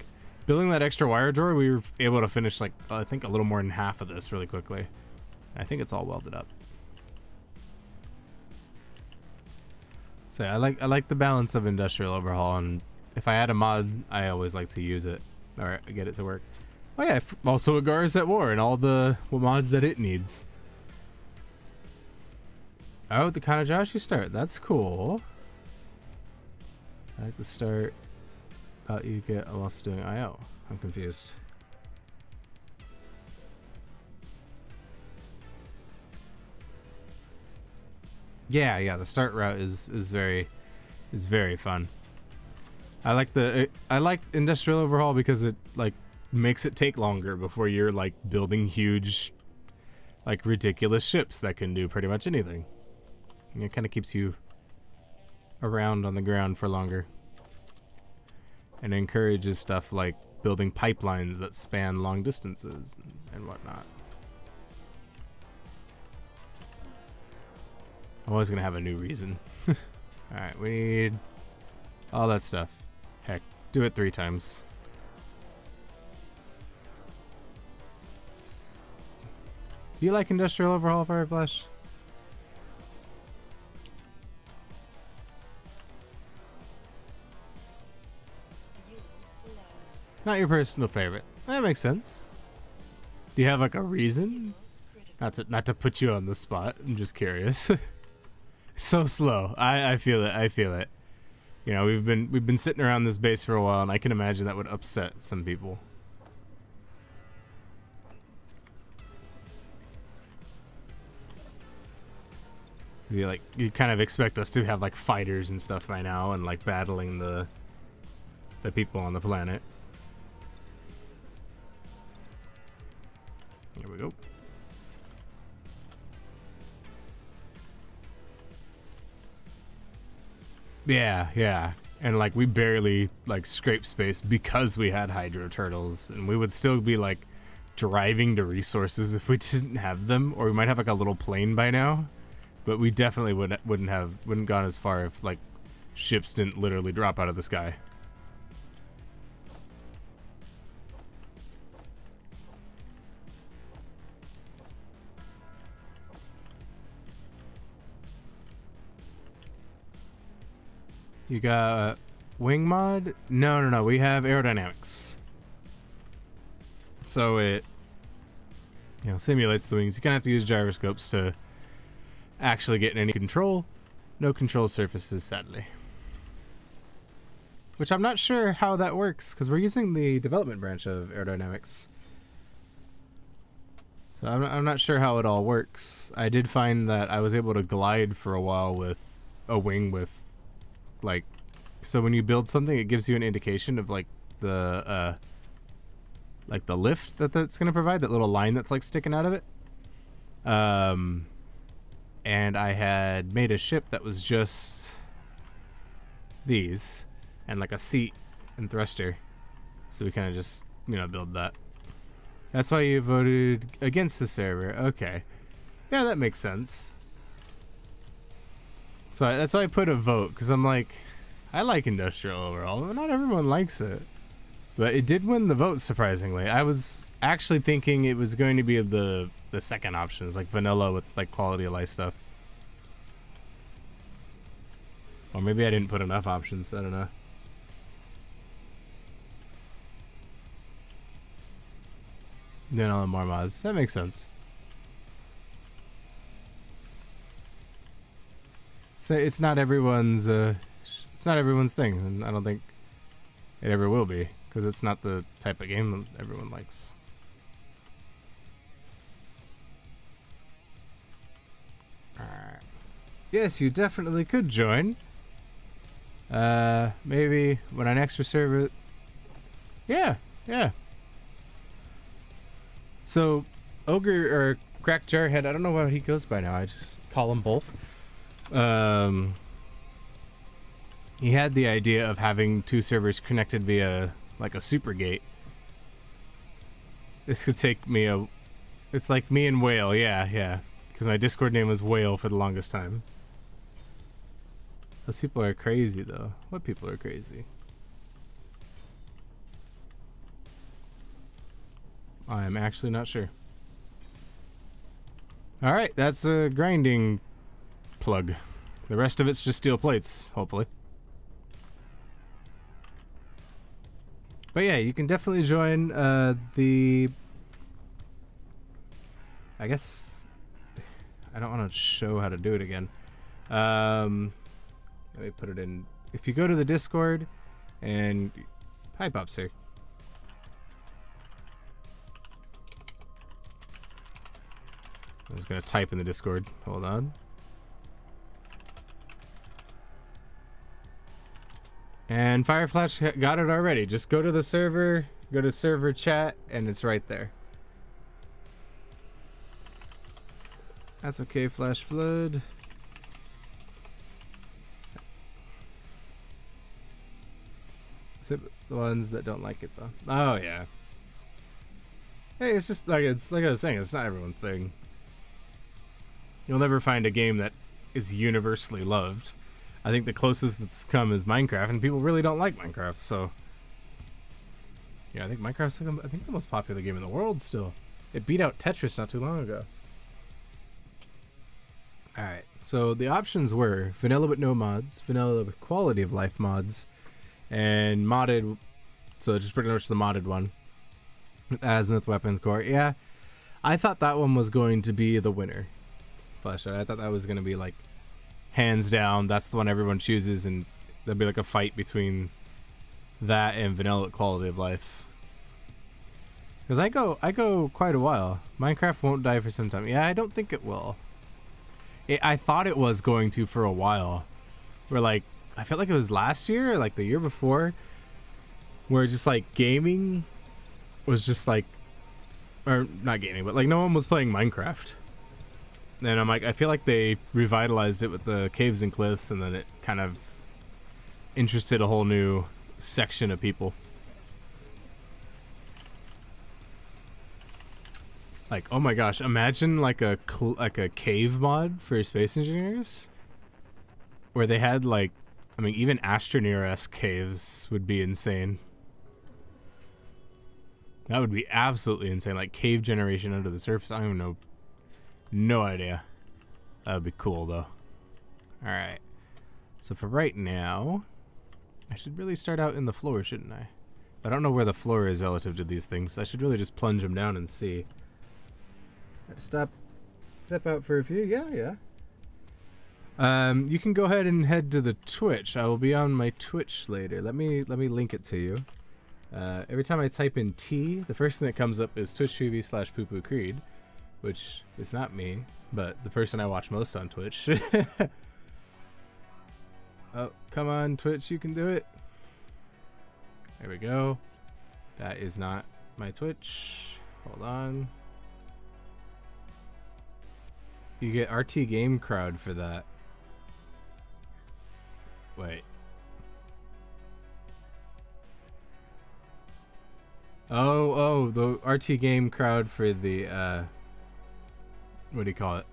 building that extra wire drawer, we were able to finish like I think a little more than half of this really quickly. I think it's all welded up. So yeah, I like the balance of industrial overhaul, and if I add a mod, I always like to use it or get it to work. Oh yeah, also Agaris at War and all the mods that it needs. Oh, the Kanajashi start. That's cool. I like the start you get whilst doing IO. I'm confused. Yeah, the start route is very fun. I like industrial overhaul because it like makes it take longer before you're like building huge like ridiculous ships that can do pretty much anything. And it kind of keeps you around on the ground for longer. And encourages stuff like building pipelines that span long distances and whatnot. I'm always gonna have a new reason. Alright, we need all that stuff. Heck, do it 3 times. Do you like Industrial Overhaul, Fireflash? Not your personal favorite. That makes sense. Do you have like a reason? Not to put you on the spot. I'm just curious. So slow. I feel it. I feel it. You know, we've been sitting around this base for a while, and I can imagine that would upset some people. You kind of expect us to have like fighters and stuff by now, and like battling the people on the planet. Here we go. Yeah. And like we barely like scraped space because we had hydro turtles, and we would still be like driving to resources if we didn't have them, or we might have like a little plane by now, but we definitely wouldn't gone as far if like ships didn't literally drop out of the sky. You got wing mod? No. We have aerodynamics. So it, simulates the wings. You kind of have to use gyroscopes to actually get any control. No control surfaces, sadly. Which I'm not sure how that works, because we're using the development branch of aerodynamics. So I'm not sure how it all works. I did find that I was able to glide for a while with a wing with so when you build something, it gives you an indication of like the lift that's going to provide, that little line that's like sticking out of it. And I had made a ship that was just these and like a seat and thruster, so we kind of just build that. That's why you voted against the server. Okay, yeah, that makes sense. So that's why I put a vote, because I'm like, I like Industrial Overhaul, but not everyone likes it. But it did win the vote, surprisingly. I was actually thinking it was going to be the second option, is like vanilla with like quality of life stuff. Or maybe I didn't put enough options, I don't know. Then I'll have more mods. That makes sense. So it's not everyone's thing, and I don't think it ever will be, because it's not the type of game that everyone likes. Alright. Yes, you definitely could join. Maybe when an extra server. Yeah. So, Ogre or Cracked Jarhead, I don't know what he goes by now. I just call him both. He had the idea of having two servers connected via like a super gate. This could take me it's like me and Whale, yeah. Because my Discord name was Whale for the longest time. Those people are crazy though. What people are crazy? I'm actually not sure. Alright, that's a grinding plug. The rest of it's just steel plates, hopefully. But yeah, you can definitely join the... I guess... I don't want to show how to do it again. Let me put it in... If you go to the Discord and... Hi, Pops here. I'm just going to type in the Discord. Hold on. And Fireflash got it already. Just go to the server, go to server chat, and it's right there. That's okay, Flash Flood. Except the ones that don't like it though. Oh yeah. Hey, it's just like I was saying, it's not everyone's thing. You'll never find a game that is universally loved. I think the closest that's come is Minecraft, and people really don't like Minecraft, so... Yeah, I think Minecraft's I think the most popular game in the world still. It beat out Tetris not too long ago. Alright, so the options were vanilla with no mods, vanilla with quality of life mods, and modded, so just pretty much the modded one. With Azimuth Weapons Core. Yeah, I thought that one was going to be the winner. Flashlight. I thought that was going to be like hands down, that's the one everyone chooses, and there'll be like a fight between that and vanilla quality of life. Because I go quite a while. Minecraft won't die for some time. Yeah, I don't think it will. I thought it was going to for a while. Where like, I felt like it was last year or like the year before, where just like gaming was just like, or not gaming, but like no one was playing Minecraft. And I'm like, I feel like they revitalized it with the Caves and Cliffs, and then it kind of interested a whole new section of people. Like, oh my gosh, imagine like a cave mod for Space Engineers, where they had like, I mean, even Astroneer-esque caves would be insane. That would be absolutely insane, like cave generation under the surface. I don't even know. No idea. That would be cool though. Alright. So for right now, I should really start out in the floor, shouldn't I? I don't know where the floor is relative to these things. I should really just plunge them down and see. Step out for a few. Yeah. You can go ahead and head to the Twitch. I will be on my Twitch later. Let me link it to you. Every time I type in T, the first thing that comes up is twitch.tv/poopoo-creed. Which is not me, but the person I watch most on Twitch. Oh, come on, Twitch, you can do it. There we go. That is not my Twitch. Hold on. You get RT Game Crowd for that. Wait. Oh, the RT Game Crowd for the, what do you call it?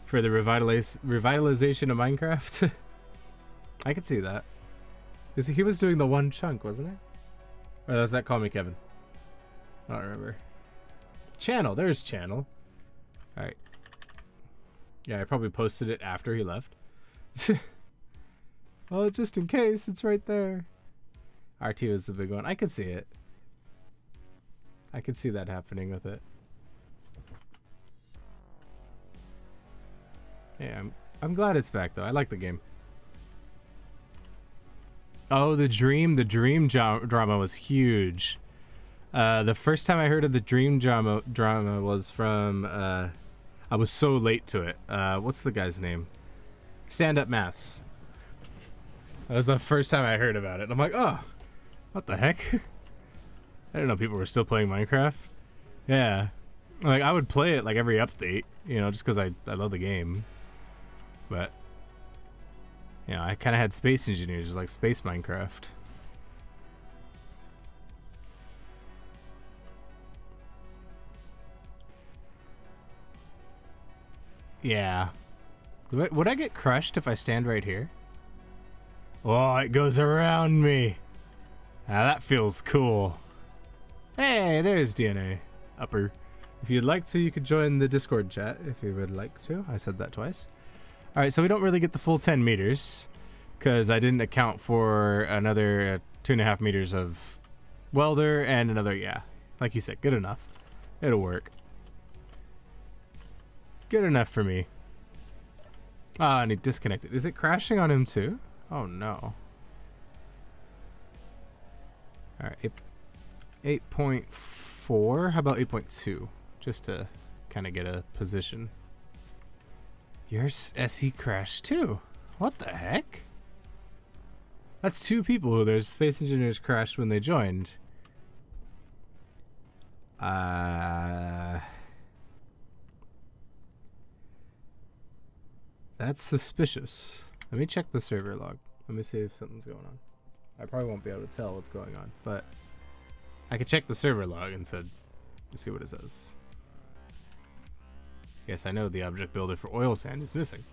For the revitalization of Minecraft? I could see that. Because he was doing the one chunk, wasn't it? Or does that call me Kevin? I don't remember. Channel. There's Channel. All right. Yeah, I probably posted it after he left. Well, just in case, it's right there. R2 is the big one. I could see it. I could see that happening with it. Yeah, I'm glad it's back though. I like the game. Oh, the dream drama was huge. The first time I heard of the dream drama was from I was so late to it. What's the guy's name? Stand Up Maths. That was the first time I heard about it. I'm like, oh, what the heck? I didn't know people were still playing Minecraft. Yeah, like I would play it like every update, you know, just because I love the game. But you know, I kind of had Space Engineers, just like Space Minecraft. Yeah. Would I get crushed if I stand right here? Oh, it goes around me. Now that feels cool. Hey, there's DNA. Upper. If you'd like to, you could join the Discord chat if you would like to. I said that twice. Alright, so we don't really get the full 10 meters because I didn't account for another 2.5 meters of welder and another, yeah, like you said, good enough. It'll work. Good enough for me. Ah, and he disconnected. Is it crashing on him too? Oh no. Alright, 8.4. How about 8.2? Just to kind of get a position. Your SE crashed too. What the heck? That's two people who there's Space Engineers crashed when they joined. That's suspicious. Let me check the server log. Let me see if something's going on. I probably won't be able to tell what's going on, but I could check the server log and see what it says. Yes, I know the object builder for oil sand is missing.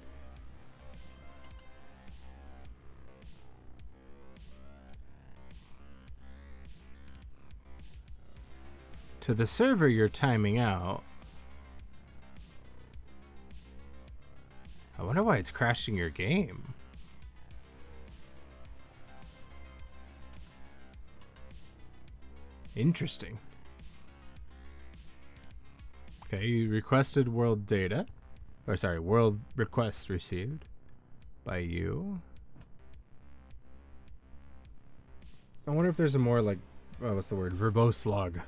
To the server you're timing out. I wonder why it's crashing your game. Interesting. Okay, you requested world data. Or sorry, world request received by you. I wonder if there's a more like, oh, what's the word? Verbose log.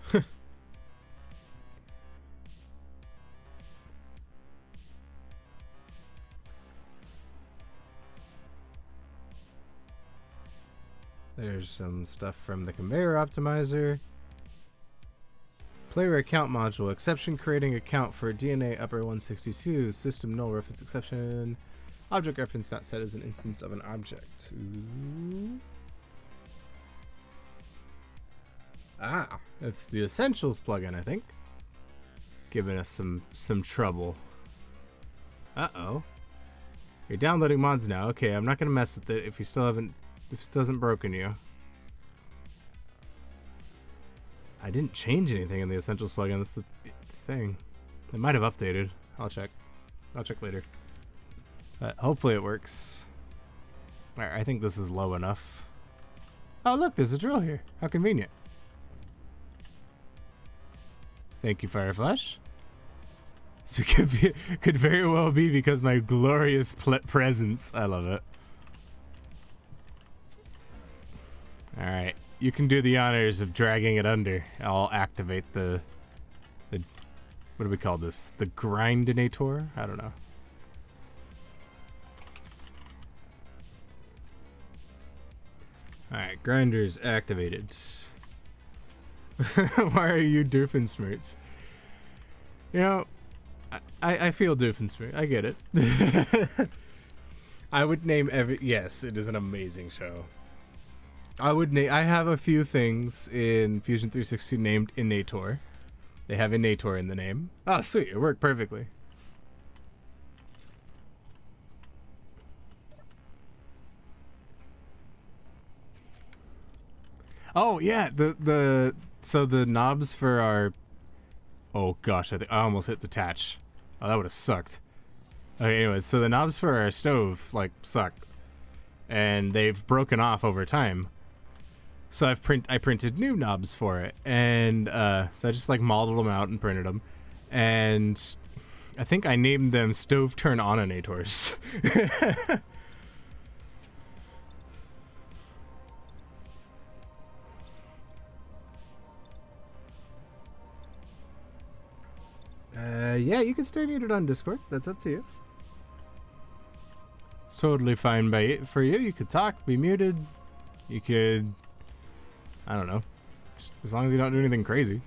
There's some stuff from the conveyor optimizer. Player account module. Exception creating account for DNA upper 162. System null reference exception. Object reference not set as an instance of an object. Ooh. Ah, it's the Essentials plugin, I think. Giving us some trouble. Uh-oh. You're downloading mods now. Okay, I'm not gonna mess with it if you still haven't, if it still hasn't broken you. I didn't change anything in the Essentials plugin. That's the thing. It might have updated. I'll check. I'll check later. But hopefully it works. Alright, I think this is low enough. Oh look, there's a drill here. How convenient. Thank you, Fireflash. This could very well be because my glorious presence. I love it. Alright. You can do the honors of dragging it under. I'll activate the what do we call this? The grindinator? I don't know. Alright, grinders activated. Why are you Doofenshmirtz? You know, I feel Doofenshmirtz. I get it. I would name yes, it is an amazing show. I have a few things in Fusion 360 named Innator. They have Innator in the name. Oh, sweet. It worked perfectly. Oh yeah, so the knobs for our. Oh gosh, I almost hit detach. Oh, that would have sucked. Okay, anyways, so the knobs for our stove like suck, and they've broken off over time. So I printed new knobs for it, and so I just like modeled them out and printed them, and I think I named them stove turn onators. Yeah, you can stay muted on Discord. That's up to you. It's totally fine for you. You could talk, be muted. You could, I don't know, just as long as you don't do anything crazy.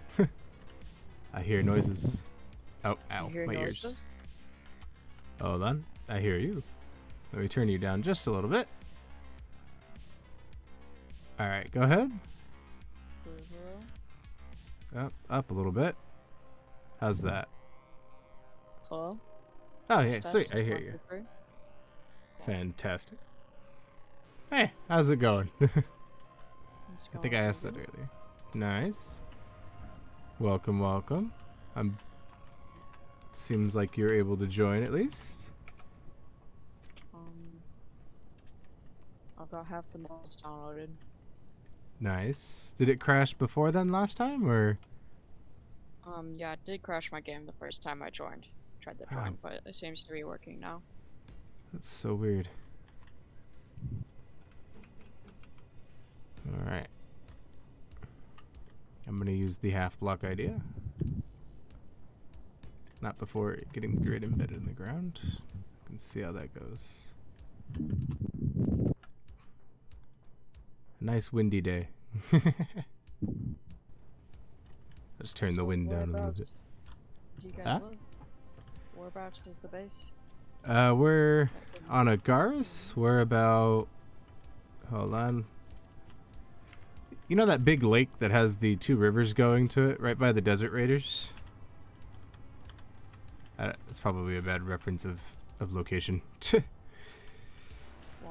I hear noises. Oh, ow, my ears. Hold on, I hear you. Let me turn you down just a little bit. All right, go ahead. Up a little bit. How's that? Hello? Oh, yeah, sweet. I hear you. Fantastic. Hey, how's it going? I think I asked that earlier. Nice. Welcome, welcome. Seems like you're able to join at least. I've got half the mods downloaded. Nice. Did it crash before then last time, or? Yeah, it did crash my game the first time I joined. Tried to join, but it seems to be working now. That's so weird. Alright. I'm gonna use the half block idea. Not before getting the grid embedded in the ground. You can see how that goes. A nice windy day. Just turn the wind down a little bit. Do you guys live? Whereabouts is the base? We're on Agaris. We're about. Hold on. You know that big lake that has the two rivers going to it, right by the Desert Raiders? It's probably a bad reference of location. Well,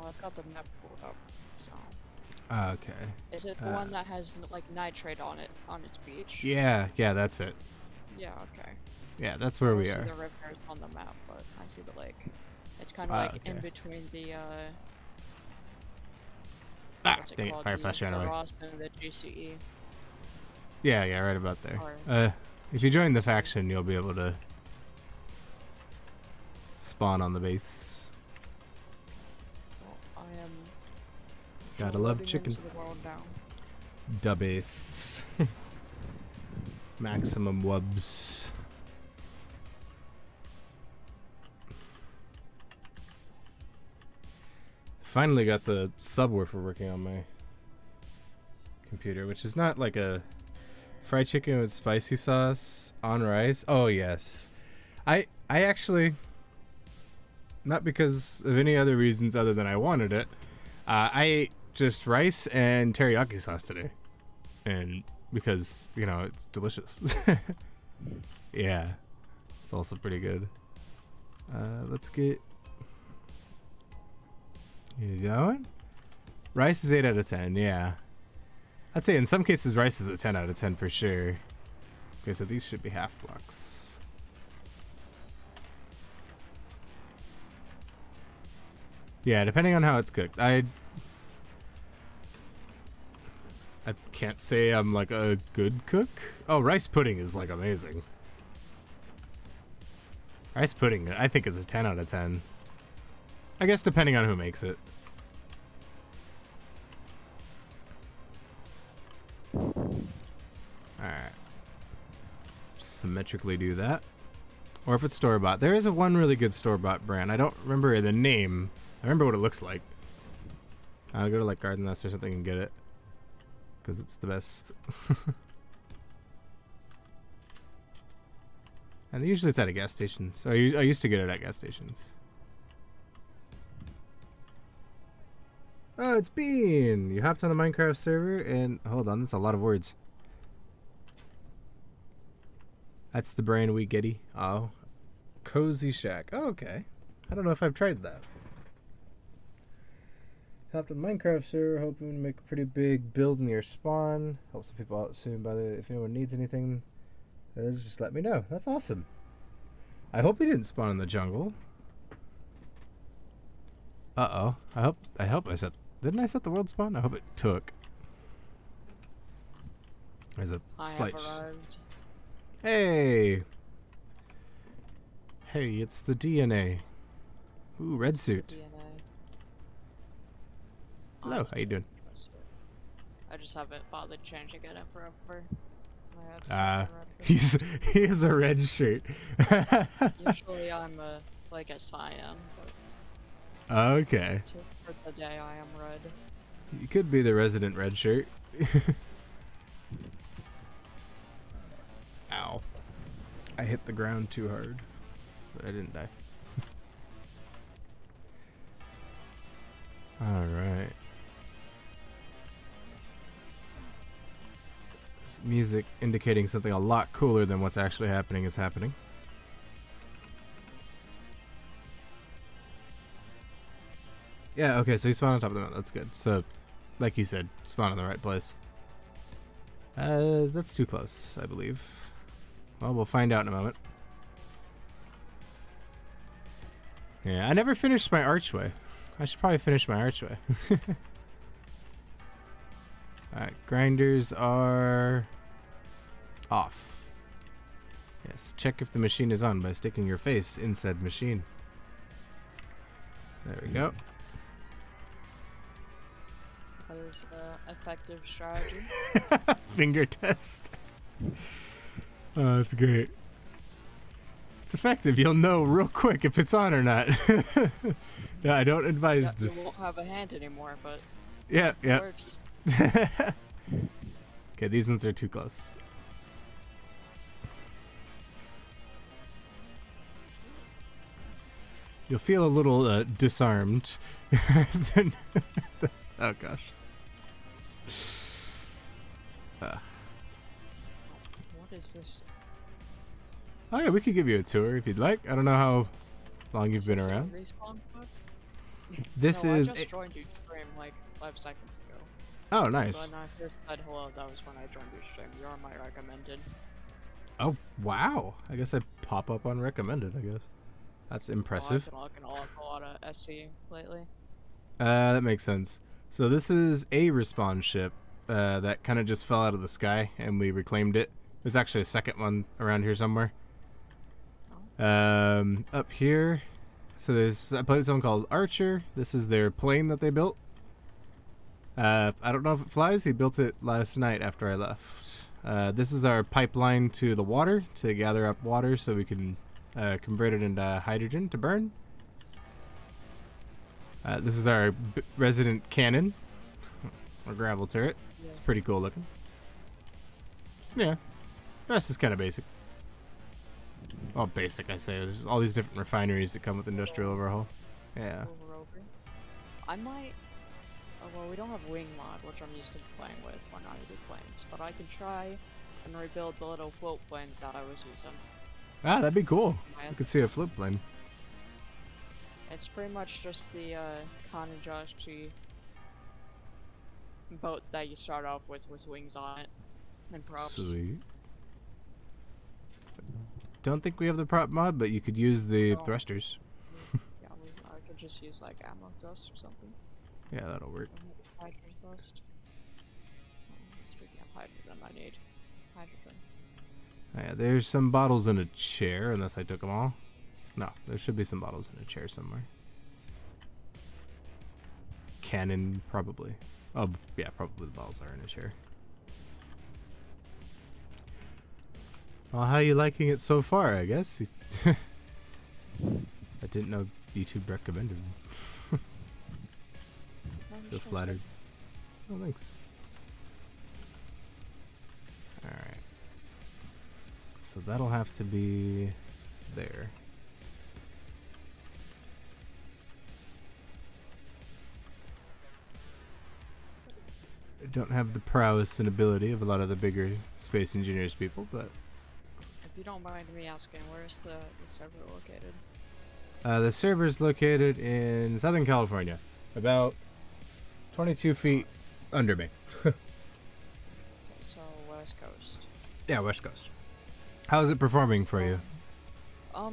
I've got the map pulled up, so. Okay. Is it the one that has like nitrate on it on its beach? Yeah, that's it. Yeah, okay. Yeah, that's where we are. I see the rivers on the map, but I see the lake. It's kind of like in between the dang it, fire flash ran away. Ross and the GCE. Yeah, right about there. If you join the faction, you'll be able to spawn on the base. Well, I am. Gotta love chicken. Da base. Maximum wubs. Finally got the subwoofer working on my computer, which is not like a fried chicken with spicy sauce on rice. Oh yes, I actually, not because of any other reasons other than I wanted it. I ate just rice and teriyaki sauce today, and because you know it's delicious. Yeah, it's also pretty good. Let's get you going. Rice is 8 out of 10. Yeah, I'd say in some cases rice is a 10 out of 10 for sure. Okay, so these should be half blocks. Yeah, depending on how it's cooked. I can't say I'm like a good cook. Oh, rice pudding is like amazing. Rice pudding, I think, is a 10 out of 10. I guess depending on who makes it. Alright. Symmetrically do that. Or if it's store-bought. There is one really good store-bought brand. I don't remember the name. I remember what it looks like. I'll go to like Garden Nest or something and get it. Because it's the best. And usually it's at a gas station. So I used to get it at gas stations. Oh, it's Bean! You hopped on the Minecraft server and... Hold on, that's a lot of words. That's the brand we getty. Oh. Cozy Shack. Oh, okay. I don't know if I've tried that. Hopped on Minecraft server, hoping to make a pretty big build near spawn. Help some people out soon. By the way, if anyone needs anything, just let me know. That's awesome. I hope he didn't spawn in the jungle. Uh-oh. I hope I set... Didn't I set the world spawn? I hope it took. There's a slight... Hey! Hey, it's the DNA. Ooh, red suit. Hello, how you doing? I just haven't bothered changing it up forever. He has a red shirt. Usually I'm like a cyan, but okay. for the day I am red. You could be the resident red shirt. Ow. I hit the ground too hard, but I didn't die. Alright. Music indicating something a lot cooler than what's actually happening is happening. Yeah, okay, so you spawn on top of the mountain. That's good. So, like you said, spawn in the right place. That's too close, I believe. Well, we'll find out in a moment. Yeah, I never finished my archway. I should probably finish my archway. Alright, grinders are off. Yes, check if the machine is on by sticking your face in said machine. There we go. That is an effective strategy. Finger test. Oh, that's great. It's effective. You'll know real quick if it's on or not. No, I don't advise this. You won't have a hand anymore, but yeah, it works. Okay, these ones are too close. You'll feel a little disarmed. Then oh gosh. What is this? Oh yeah, we could give you a tour if you'd like. I don't know how long you've been around. Respawn pod? This no, is. I just joined your stream like 5 seconds ago. Oh, nice. When I first said hello, that was when I joined your stream. You're on my recommended. Oh wow! I guess I pop up on recommended. I guess that's impressive. Oh, I've been looking a lot of SC lately. That makes sense. So this is a respawn ship that kind of just fell out of the sky, and we reclaimed it. There's actually a second one around here somewhere. Up here. So there's I played someone called Archer. This is their plane that they built. I don't know if it flies. He built it last night after I left. This is our pipeline to the water to gather up water so we can convert it into hydrogen to burn. This is our resident cannon, or gravel turret. Yeah. It's pretty cool looking. Yeah, the rest is kind of basic. Well, basic, I say. There's all these different refineries that come with Industrial Overhaul. Yeah. Over. I might. Oh, well, we don't have wing mod, which I'm used to playing with when I do planes, but I can try and rebuild the little float plane that I was using. Ah, that'd be cool. I could see a float plane. It's pretty much just the Kanajashi boat that you start off with wings on it and props. Sweet. Don't think we have the prop mod, but you could use the thrusters. Yeah, I could just use like ammo thrust or something. Yeah, that'll work. Hydro thrust. Speaking of hydrogen, I need hydrogen. Yeah, there's some bottles in a chair, unless I took them all. No, there should be some bottles in a chair somewhere. Cannon, probably. Oh, yeah, probably the bottles are in a chair. Well, how are you liking it so far, I guess? I didn't know YouTube recommended me. Feel flattered. Oh, thanks. Alright. So that'll have to be there. I don't have the prowess and ability of a lot of the bigger space engineers people, but... If you don't mind me asking, where's the server located? The server's located in Southern California. About 22 feet under me. Okay, so West Coast. Yeah, West Coast. How's it performing for you?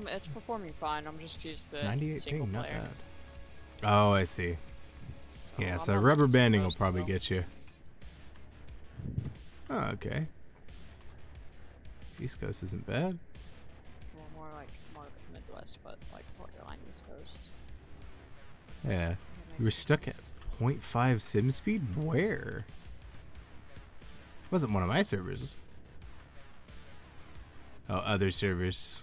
It's performing fine. I'm just used to 98 single ping, not player. bad. Oh, I see. Yeah, I'm so not rubber East banding will Coast, probably though. get you. Oh, okay. East Coast isn't bad. Well, more Midwest, but like borderline East Coast. Yeah. You were stuck at 0.5 sim speed? Where? Wasn't one of my servers. Oh, other servers.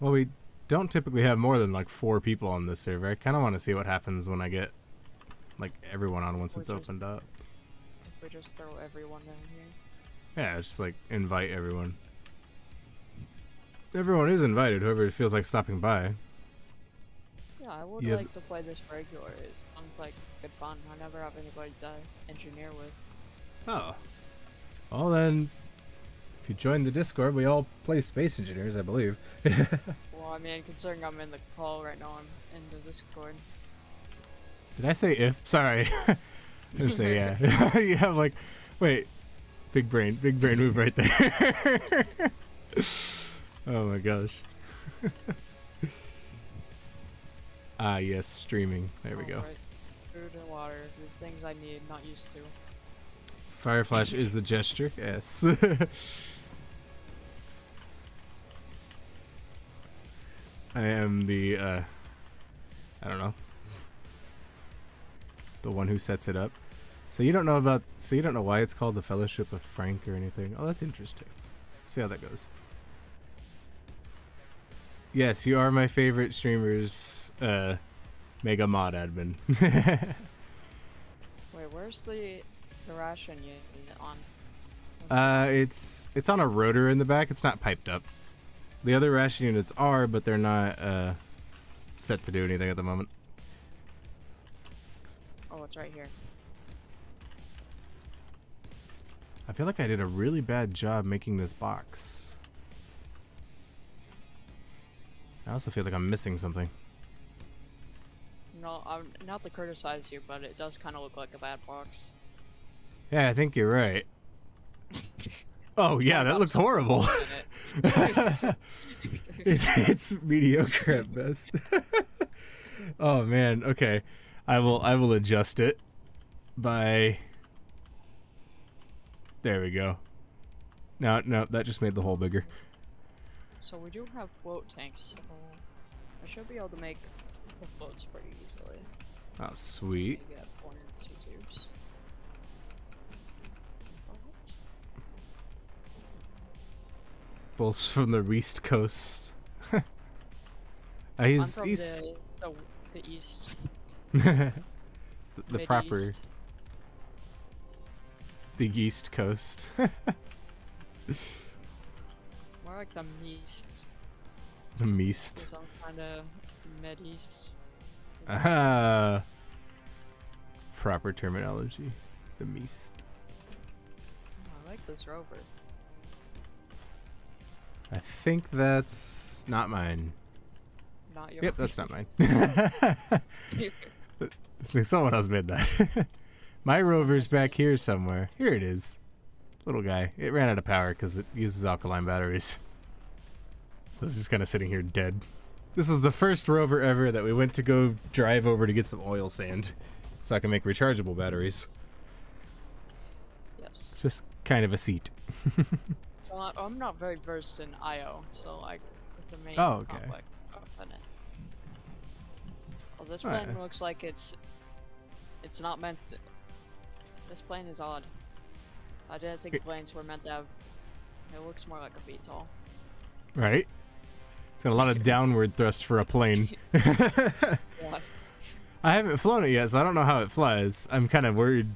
Well, we don't typically have more than like 4 people on this server. I kind of want to see what happens when I get like everyone on once it's opened up. If we just throw everyone down here. Yeah, just like invite everyone. Everyone is invited, whoever feels like stopping by. Yeah, I would You have- like to play this regular. It sounds like good fun. I never have anybody to engineer with. Oh. Well then, if you join the Discord, we all play Space Engineers, I believe. Well, I mean, considering I'm in the call right now, I'm in the Discord. Did I say if? Sorry. I didn't say yeah. You have like, wait, big brain move right there. Oh my gosh. Ah, yes, streaming. There we go. Alright. Food and water, the things I need, not used to. Fire flash is the gesture. Yes. I am the, I don't know, the one who sets it up. So you don't know why it's called the Fellowship of Frank or anything. Oh, that's interesting. See how that goes. Yes, you are my favorite streamer's mega mod admin. Wait, where's the ration unit on? It's on a rotor in the back. It's not piped up. The other ration units are, but they're not set to do anything at the moment. Oh, it's right here. I feel like I did a really bad job making this box. I also feel like I'm missing something. No, I'm not to criticize you, but it does kind of look like a bad box. Yeah, I think you're right. Oh yeah, that looks horrible. It's mediocre at best. Oh man, okay. I will adjust it by. There we go. No, that just made the hole bigger. So we do have float tanks, so I should be able to make the floats pretty easily. Oh, sweet. Maybe at buoyancy tubes. Bolts from the East Coast. I'm He's from east. the east. the proper. Mid-east. The East Coast. More like the meast. The Meast. Because I'm kind of mid-east. Ah. Proper terminology. The Meast. I like this rover. I think that's not mine. Not your. Yep, that's not mine. I think someone else made that. My rover's back here somewhere. Here it is. Little guy. It ran out of power because it uses alkaline batteries. So it's just kind of sitting here dead. This was the first rover ever that we went to go drive over to get some oil sand so I can make rechargeable batteries. Yes. It's just kind of a seat. So I'm not very versed in IO, so like with the main Oh, okay. complex components. Well, this Alright. plane looks like it's not meant. This plane is odd. I didn't think planes were meant to have. It looks more like a VTOL. Right? It's got a lot of downward thrust for a plane. Yeah. I haven't flown it yet, so I don't know how it flies. I'm kind of worried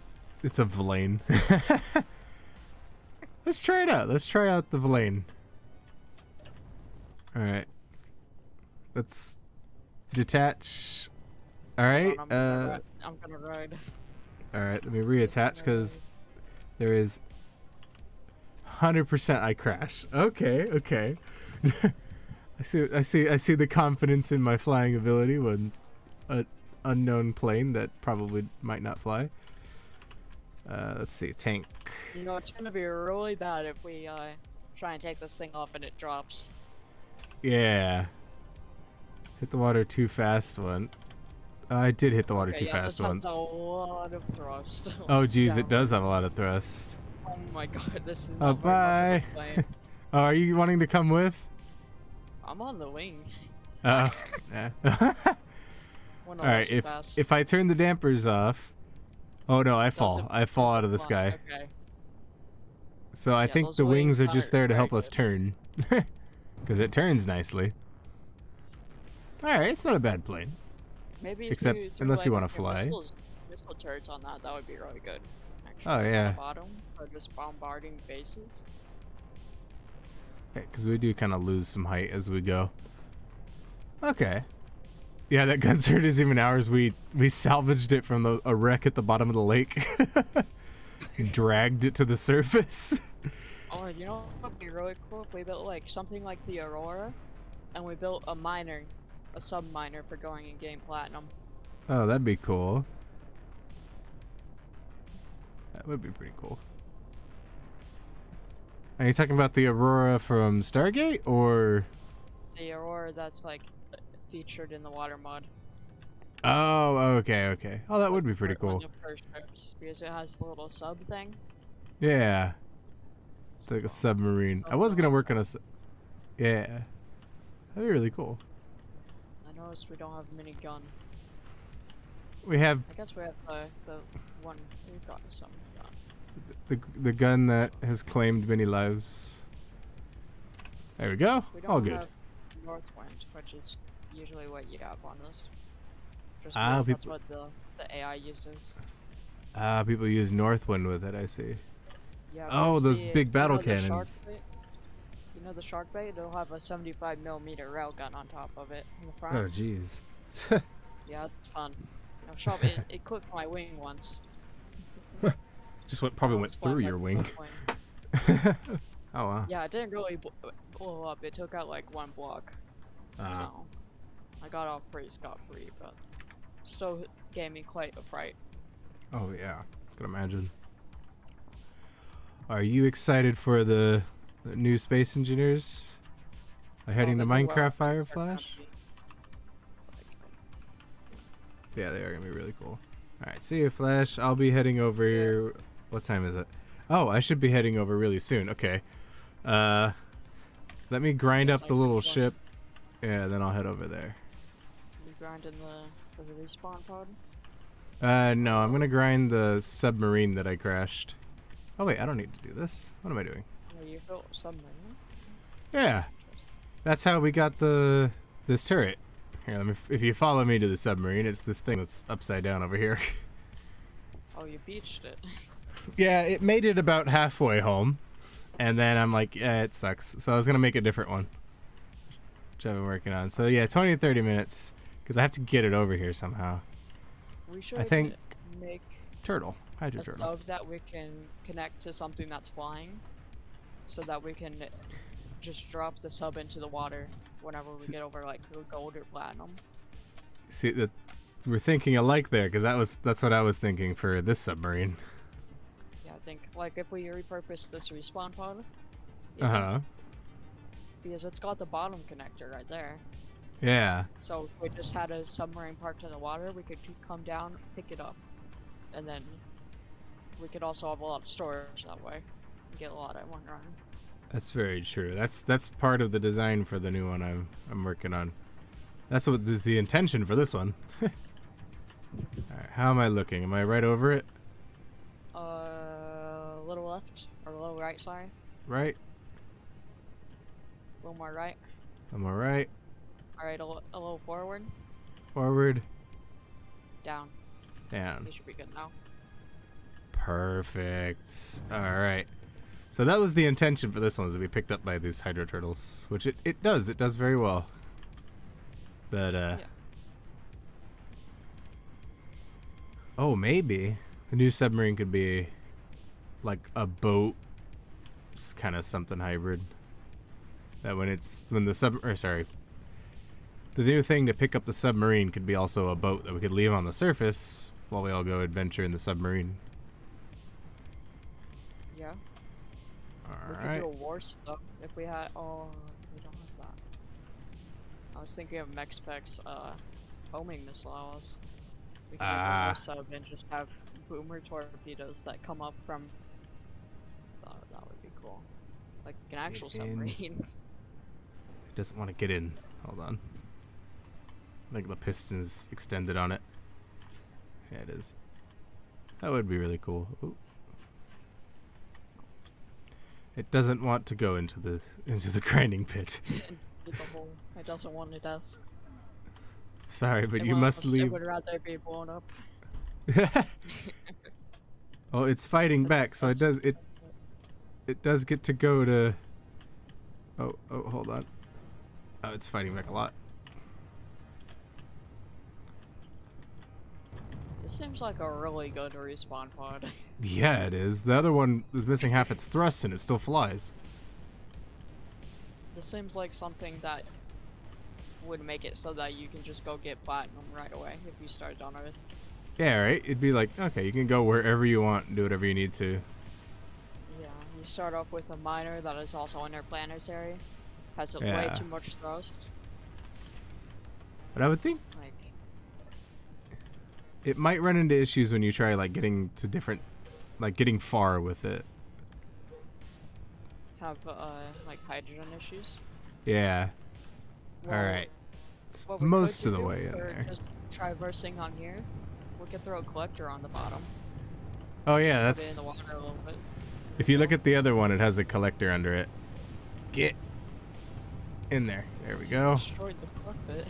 it's a Vlane. Let's try it out. Let's try out the Vlane. Alright. Let's detach. Alright. I'm gonna ride. Alright, let me reattach because there is 100% I crash. Okay. I see the confidence in my flying ability when a unknown plane that probably might not fly. Let's see, tank. You know, it's gonna be really bad if we try and take this thing off and it drops. Yeah. Hit the water too fast one. I did hit the water too Yeah, fast this has once. a lot of thrust. Oh geez, it Down. does have a lot of thrust. Oh my god, this is Oh not very bye. much of a plane. Oh, are you wanting to come with? I'm on the wing. Yeah. When All right, if I turn the dampers off. Oh no, I fall. I fall out of the sky. Okay. So I think those the wings are wings just aren't there to very help us good. turn. Because it turns nicely. Alright, it's not a bad plane. Maybe Except if unless you like, wanna fly. Missile turrets on that would be really good. Actually, Oh, on the yeah. bottom, or just bombarding bases. Because we do kind of lose some height as we go. Okay. Yeah, that gunsight is even ours. We salvaged it from a wreck at the bottom of the lake. Dragged it to the surface. Oh, you know what would be really cool if we built like something like the Aurora, and we built a miner, a sub-miner for going in game platinum. Oh, that'd be cool. That would be pretty cool. Are you talking about the Aurora from Stargate, or? The Aurora that's like featured in the water mod. Oh, okay, okay. Oh, that would be pretty One cool. of the first ships, because it has the little sub thing. Yeah. It's like a submarine. I was gonna work on a. Yeah. That'd be really cool. I noticed we don't have a minigun. We have I guess we have the one we've got some gun. the gun that has claimed many lives. There we go. We don't All good. have Northwind, which is usually what you have on this. Just Ah, because that's people- what the AI uses. Ah, people use Northwind with it, I see. Yeah. Oh, because those the- big battle the shark cannons. bait- You know the shark bait? It'll have a 75mm railgun on top of it in the front. Oh, jeez. Yeah, it's fun. You know, it clipped my wing once. Just what probably went Almost through flattened your my wing. wing. Oh, wow. Yeah, it didn't really blow up. It took out like one block. Ah. So I got off pretty scot-free, but still gave me quite a fright. Oh, yeah. I can imagine. Are you excited for the new Space Engineers? Are heading to the new Minecraft weapons Fire are gonna Flash? be, like, Yeah, they are gonna be really cool. Alright, see you, Flash. I'll be heading over here. What time is it? Oh, I should be heading over really soon. Okay. Let me grind Yes, up I the little think so. ship. Yeah, then I'll head over there. You grinding the respawn pod? No, I'm gonna grind the submarine that I crashed. Oh wait, I don't need to do this. What am I doing? Oh, you built a submarine? Yeah, Interesting. that's how we got this turret. Here, let me. If you follow me to the submarine, it's this thing that's upside down over here. Oh, you beached it. Yeah, it made it about halfway home, and then I'm like, yeah, it sucks. So I was gonna make a different one, which I've been working on. So yeah, 20 to 30 minutes, because I have to get it over here somehow. We should think- make Turtle, hydro a turtle. sub that we can connect to something that's flying, so that we can just drop the sub into the water whenever we get over like gold or platinum. See that we're thinking alike there, because that's what I was thinking for this submarine. Yeah, I think like if we repurpose this respawn pod, Uh huh. because it's got the bottom connector right there. Yeah. So if we just had a submarine parked in the water, we could come down, pick it up, and then we could also have a lot of storage that way. Get a lot at one run. That's very true. That's part of the design for the new one I'm working on. That's what is the intention for this one. Alright, how am I looking? Am I right over it? A little left or a little right, sorry. Right? A little more right. I'm alright. All right, a little forward, Forward. down. Down. You should be good now. Perfect. Alright. So that was the intention for this one, is to be picked up by these hydro turtles, which it does. It does very well. But Yeah. Oh, maybe the new submarine could be like a boat, kind of something hybrid. That when the The new thing to pick up the submarine could be also a boat that we could leave on the surface while we all go adventure in the submarine. Yeah. All We right. could do a war stuff if we had. Oh, we don't have that. I was thinking of mech specs, homing missiles. We can make a war sub and just have boomer torpedoes that come up from. That would be cool. Like an actual submarine. It doesn't want to get in. Hold on. I think the piston's extended on it. Yeah, it is. That would be really cool. Ooh. It doesn't want to go into the grinding pit. Into the hole. It doesn't want to death. Sorry, but you must leave. It would rather be blown up. Oh, it's fighting back, so it does get to go to. Oh, hold on. Oh, it's fighting back a lot. This seems like a really good respawn pod. Yeah, it is. The other one is missing half its thrust and it still flies. This seems like something that would make it so that you can just go get platinum right away if you started on Earth. Yeah, right? It'd be like, okay, you can go wherever you want and do whatever you need to. Yeah, you start off with a miner that is also interplanetary. Has Yeah. way too much thrust. But I would think Like, it might run into issues when you try like getting to different, like getting far with it. have like hydrogen issues. Yeah. Well, All right. It's what we most could of the do way in for there. Just traversing on here, we could throw a collector on the bottom. Oh yeah, Put it in that's. the water a little bit. If you look at the other one, it has a collector under it. Get in there. There we go. Destroyed the cockpit.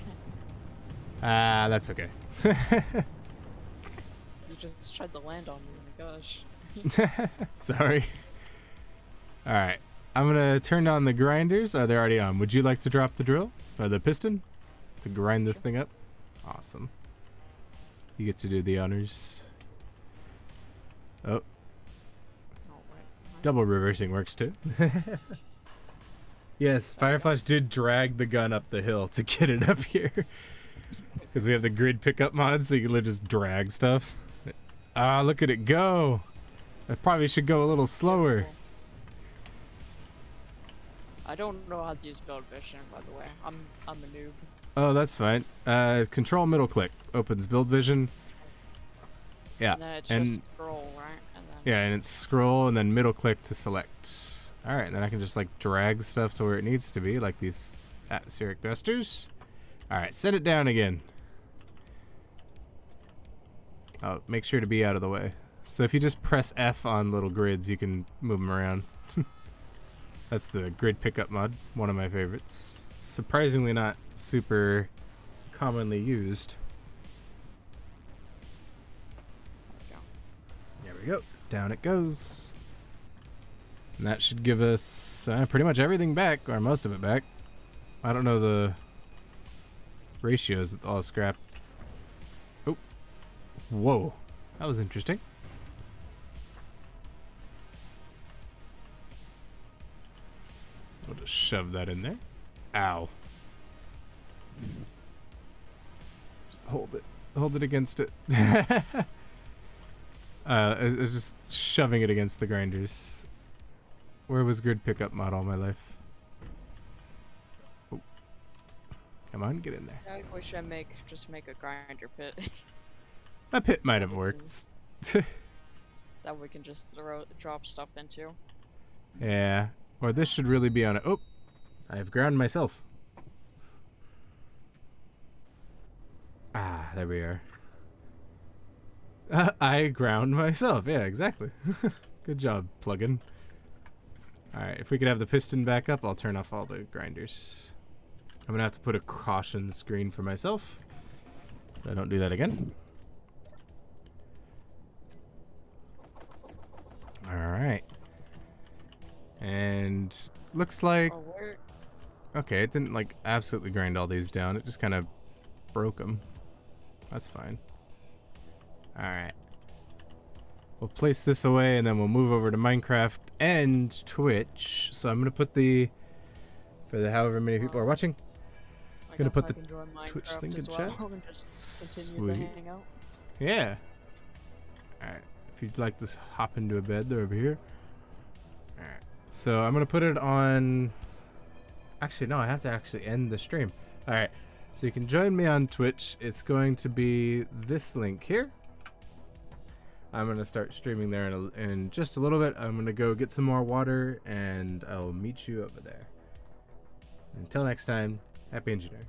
Ah, that's okay. You just tried to land on me. Oh my gosh. Sorry. All right. I'm gonna turn on the grinders. Oh, they're already on. Would you like to drop the drill or the piston to grind this thing up? Awesome. You get to do the honors. Oh, Oh, right. double reversing works too. Yes, Fireflash did drag the gun up the hill to get it up here. Because we have the grid pickup mod, so you can just drag stuff. Ah, look at it go. I probably should go a little slower. I don't know how to use build vision, by the way. I'm a noob. Oh, that's fine. Control middle click opens build vision. Yeah, And then it's just scroll, right? And then yeah, and it's scroll and then middle click to select. All right, and then I can just like drag stuff to where it needs to be, like these atmospheric thrusters. All right, set it down again. Oh, make sure to be out of the way. So if you just press F on little grids, you can move them around. That's the grid pickup mod, one of my favorites. Surprisingly not super commonly used. There we go. Down it goes. And that should give us pretty much everything back, or most of it back. I don't know the ratios with all the scrap. Oh. Whoa. That was interesting. We'll just shove that in there. Ow. Just hold it. Hold it against it. I was just shoving it against the grinders. Where was grid pickup mod all my life? Oh. Come on, get in there. I wish I just make a grinder pit. A pit might have worked. That we can just drop stuff into. Yeah. Or this should really be on it. Oh, I've ground myself. Ah, there we are. I ground myself. Yeah, exactly. Good job, plugin. Alright, if we could have the piston back up, I'll turn off all the grinders. I'm gonna have to put a caution screen for myself, so I don't do that again. Alright. And looks like... Oh, where? Okay, it didn't like absolutely grind all these down. It just kind of broke them. That's fine. Alright. We'll place this away and then we'll move over to Minecraft and Twitch. So I'm going to put the... For the however many people are watching. Oh I Gonna guess put I the can join Twitch Minecraft thing in as chat. well and just continue to Sweet. hang out. Yeah. Alright. If you'd like to hop into a bed, they're over here. Alright. So I'm gonna put it on. Actually, no, I have to actually end the stream. Alright. So you can join me on Twitch. It's going to be this link here. I'm gonna start streaming there in just a little bit. I'm gonna go get some more water and I'll meet you over there. Until next time, happy engineering.